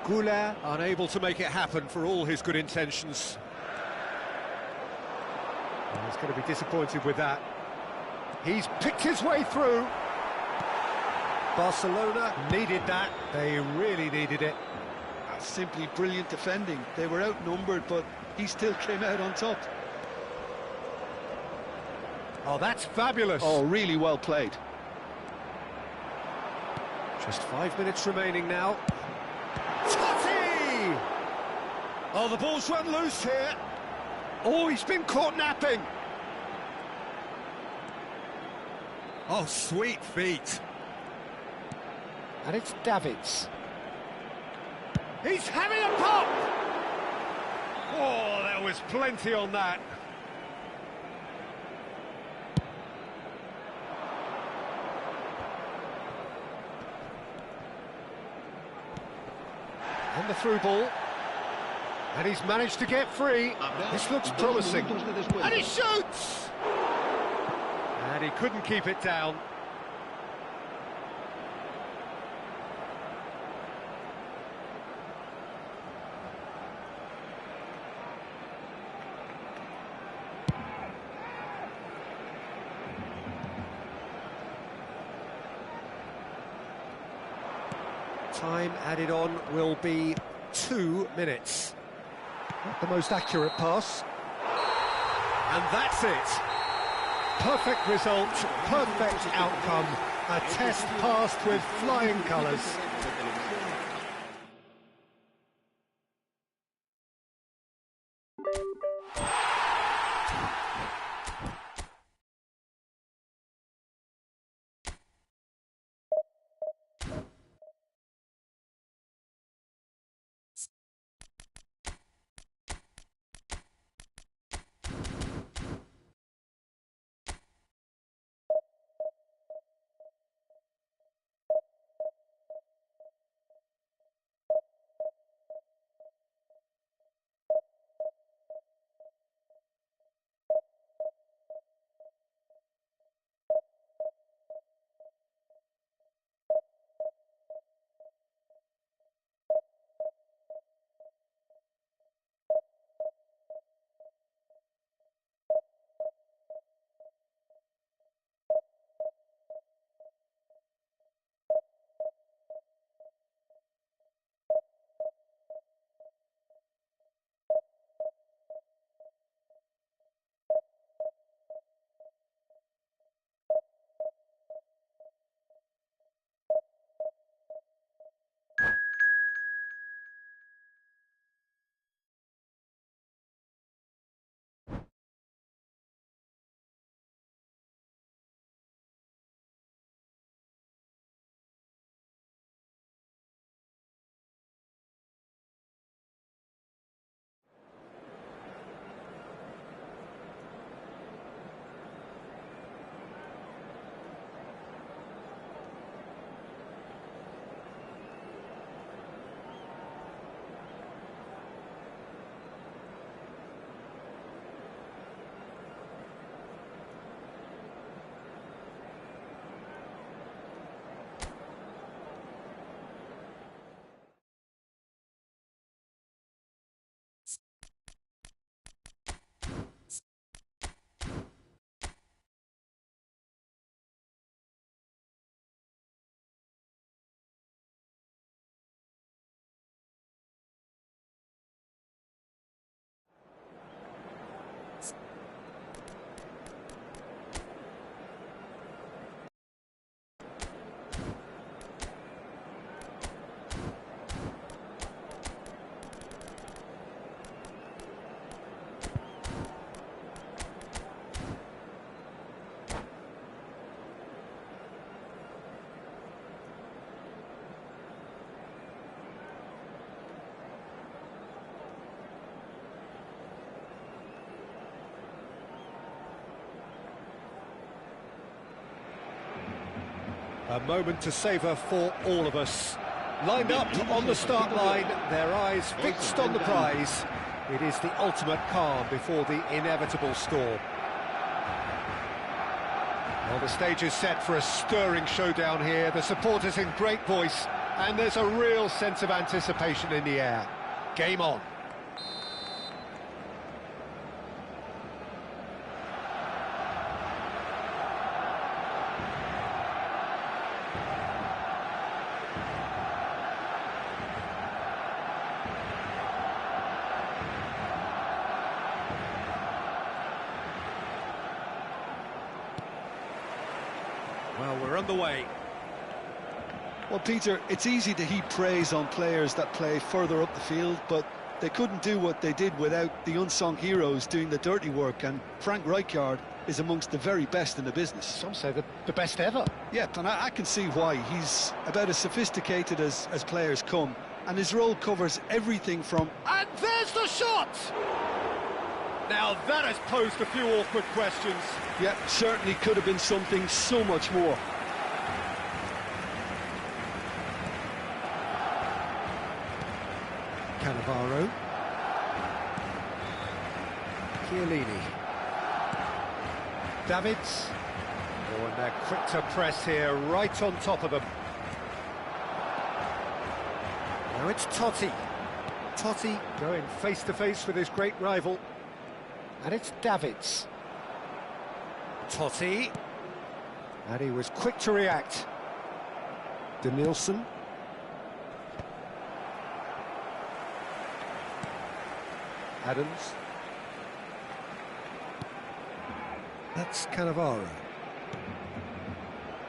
Goulet unable to make it happen for all his good intentions. Oh, he's going to be disappointed with that. He's picked his way through. Barcelona needed that. They really needed it. That's simply brilliant defending. They were outnumbered, but he still came out on top. Oh, that's fabulous. Oh, really well played. Just 5 minutes remaining now. Totti! Oh, the ball's run loose here. Oh, he's been caught napping. Oh, sweet feet. And it's Davids. He's having a pop! Oh, there was plenty on that. And the through ball. And he's managed to get free. This looks promising. And he shoots! And he couldn't keep it down. Time added on will be 2 minutes. Not the most accurate pass. And that's it. Perfect result, perfect outcome. A test passed with flying colours. A moment to savour for all of us. Lined up on the start line, their eyes fixed on the prize. It is the ultimate calm before the inevitable storm. Well, the stage is set for a stirring showdown here. The supporters in great voice, and there's a real sense of anticipation in the air. Game on. Well, we're underway. Well, Peter, it's easy to heap praise on players that play further up the field, but they couldn't do what they did without the unsung heroes doing the dirty work, and Frank Rijkaard is amongst the very best in the business. Some say the best ever. Yeah, and I can see why. He's about as sophisticated as players come, and his role covers everything from... And there's the shot! Now that has posed a few awkward questions. Yeah, certainly could have been something so much more. Cannavaro. Chiellini. Davids. Oh, and they're quick to press here, right on top of them. Now it's Totti. Totti going face-to-face with his great rival. And it's Davids. Totti. And he was quick to react. Danielson. Adams. That's Cannavaro.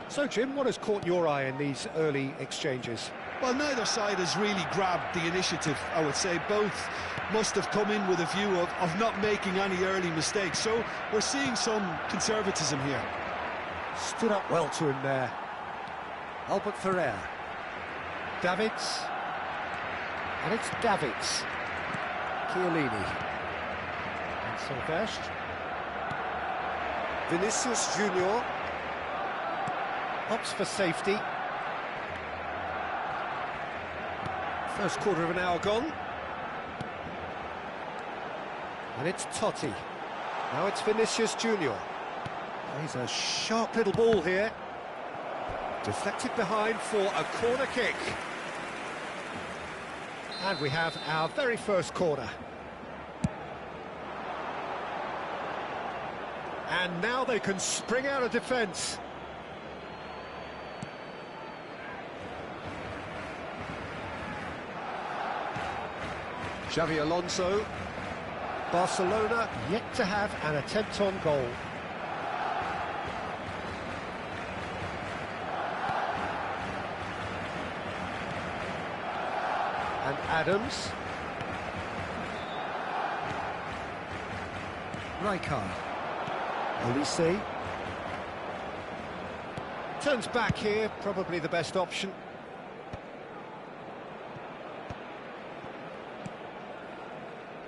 So, Jim, what has caught your eye in these early exchanges? Well, neither side has really grabbed the initiative, I would say. Both must have come in with a view of not making any early mistakes. So we're seeing some conservatism here. Stood up well to him there. Albert Ferrer. Davids. And it's Davids. Chiellini. And Silvestre. Vinicius Junior. Opts for safety. First quarter of an hour gone. And it's Totti. Now it's Vinicius Junior. He's a sharp little ball here. Deflected behind for a corner kick. And we have our very first corner. And now they can spring out of defence. Xavi Alonso. Barcelona yet to have an attempt on goal. And Adams. Rijkaard. Olise. Turns back here, probably the best option.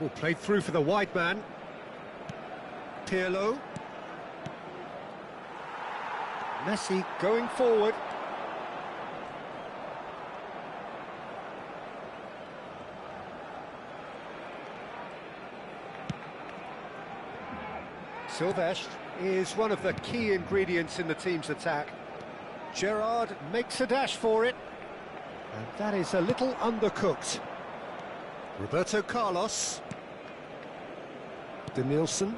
Oh, played through for the wide man. Pirlo. Messi going forward. Silvestre is one of the key ingredients in the team's attack. Gerrard makes a dash for it. And that is a little undercooked. Roberto Carlos. Danielson.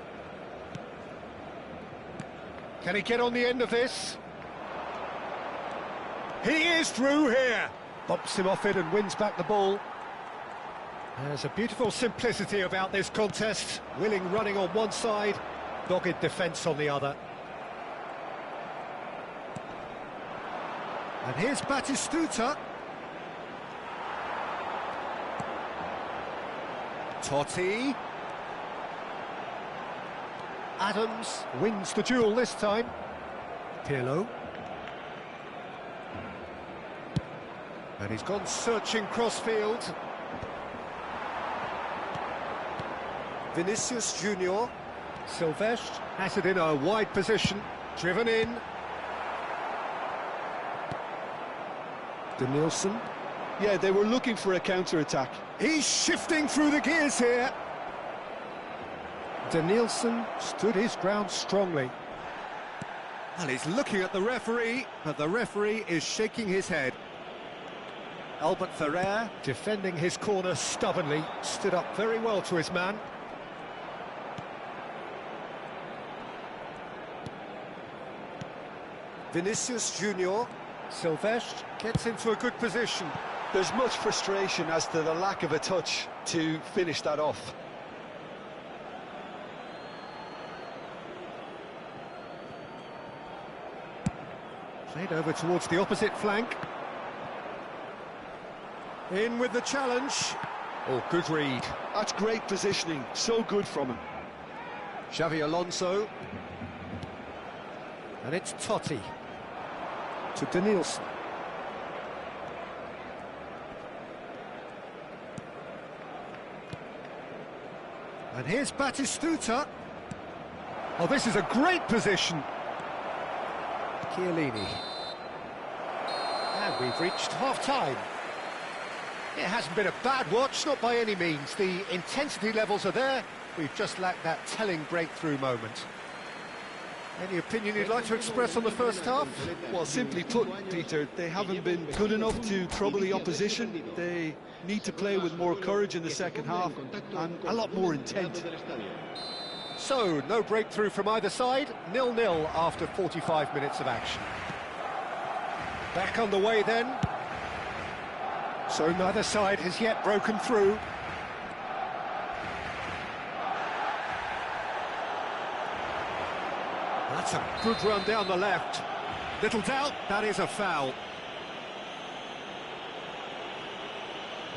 Can he get on the end of this? He is through here. Bumps him off it and wins back the ball. There's a beautiful simplicity about this contest. Willing running on one side, dogged defence on the other. And here's Batistuta. Totti. Adams wins the duel this time. Pirlo. And he's gone searching crossfield. Vinicius Junior. Silvestre has it in a wide position. Driven in. Danielson. Yeah, they were looking for a counter-attack. He's shifting through the gears here. Danielson stood his ground strongly. And he's looking at the referee, but the referee is shaking his head. Albert Ferrer, defending his corner stubbornly, stood up very well to his man. Vinicius Junior. Silvestre gets into a good position. There's much frustration as to the lack of a touch to finish that off. Played over towards the opposite flank. In with the challenge. Oh, good read. That's great positioning, so good from him. Xavi Alonso. And it's Totti. To Danielson. And here's Batistuta. Oh, this is a great position. Chiellini. And we've reached half-time. It hasn't been a bad watch, not by any means. The intensity levels are there. We've just lacked that telling breakthrough moment. Any opinion you'd like to express on the first half? Well, simply put, Peter, they haven't been good enough to trouble the opposition. They need to play with more courage in the second half and a lot more intent. So, no breakthrough from either side, 0-0 after 45 minutes of action. Back on the way then. So neither side has yet broken through. That's a good run down the left. Little doubt, that is a foul.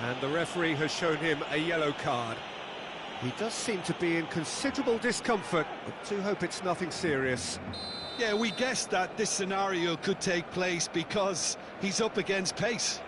And the referee has shown him a yellow card. He does seem to be in considerable discomfort, but do hope it's nothing serious. Yeah, we guessed that this scenario could take place because he's up against pace.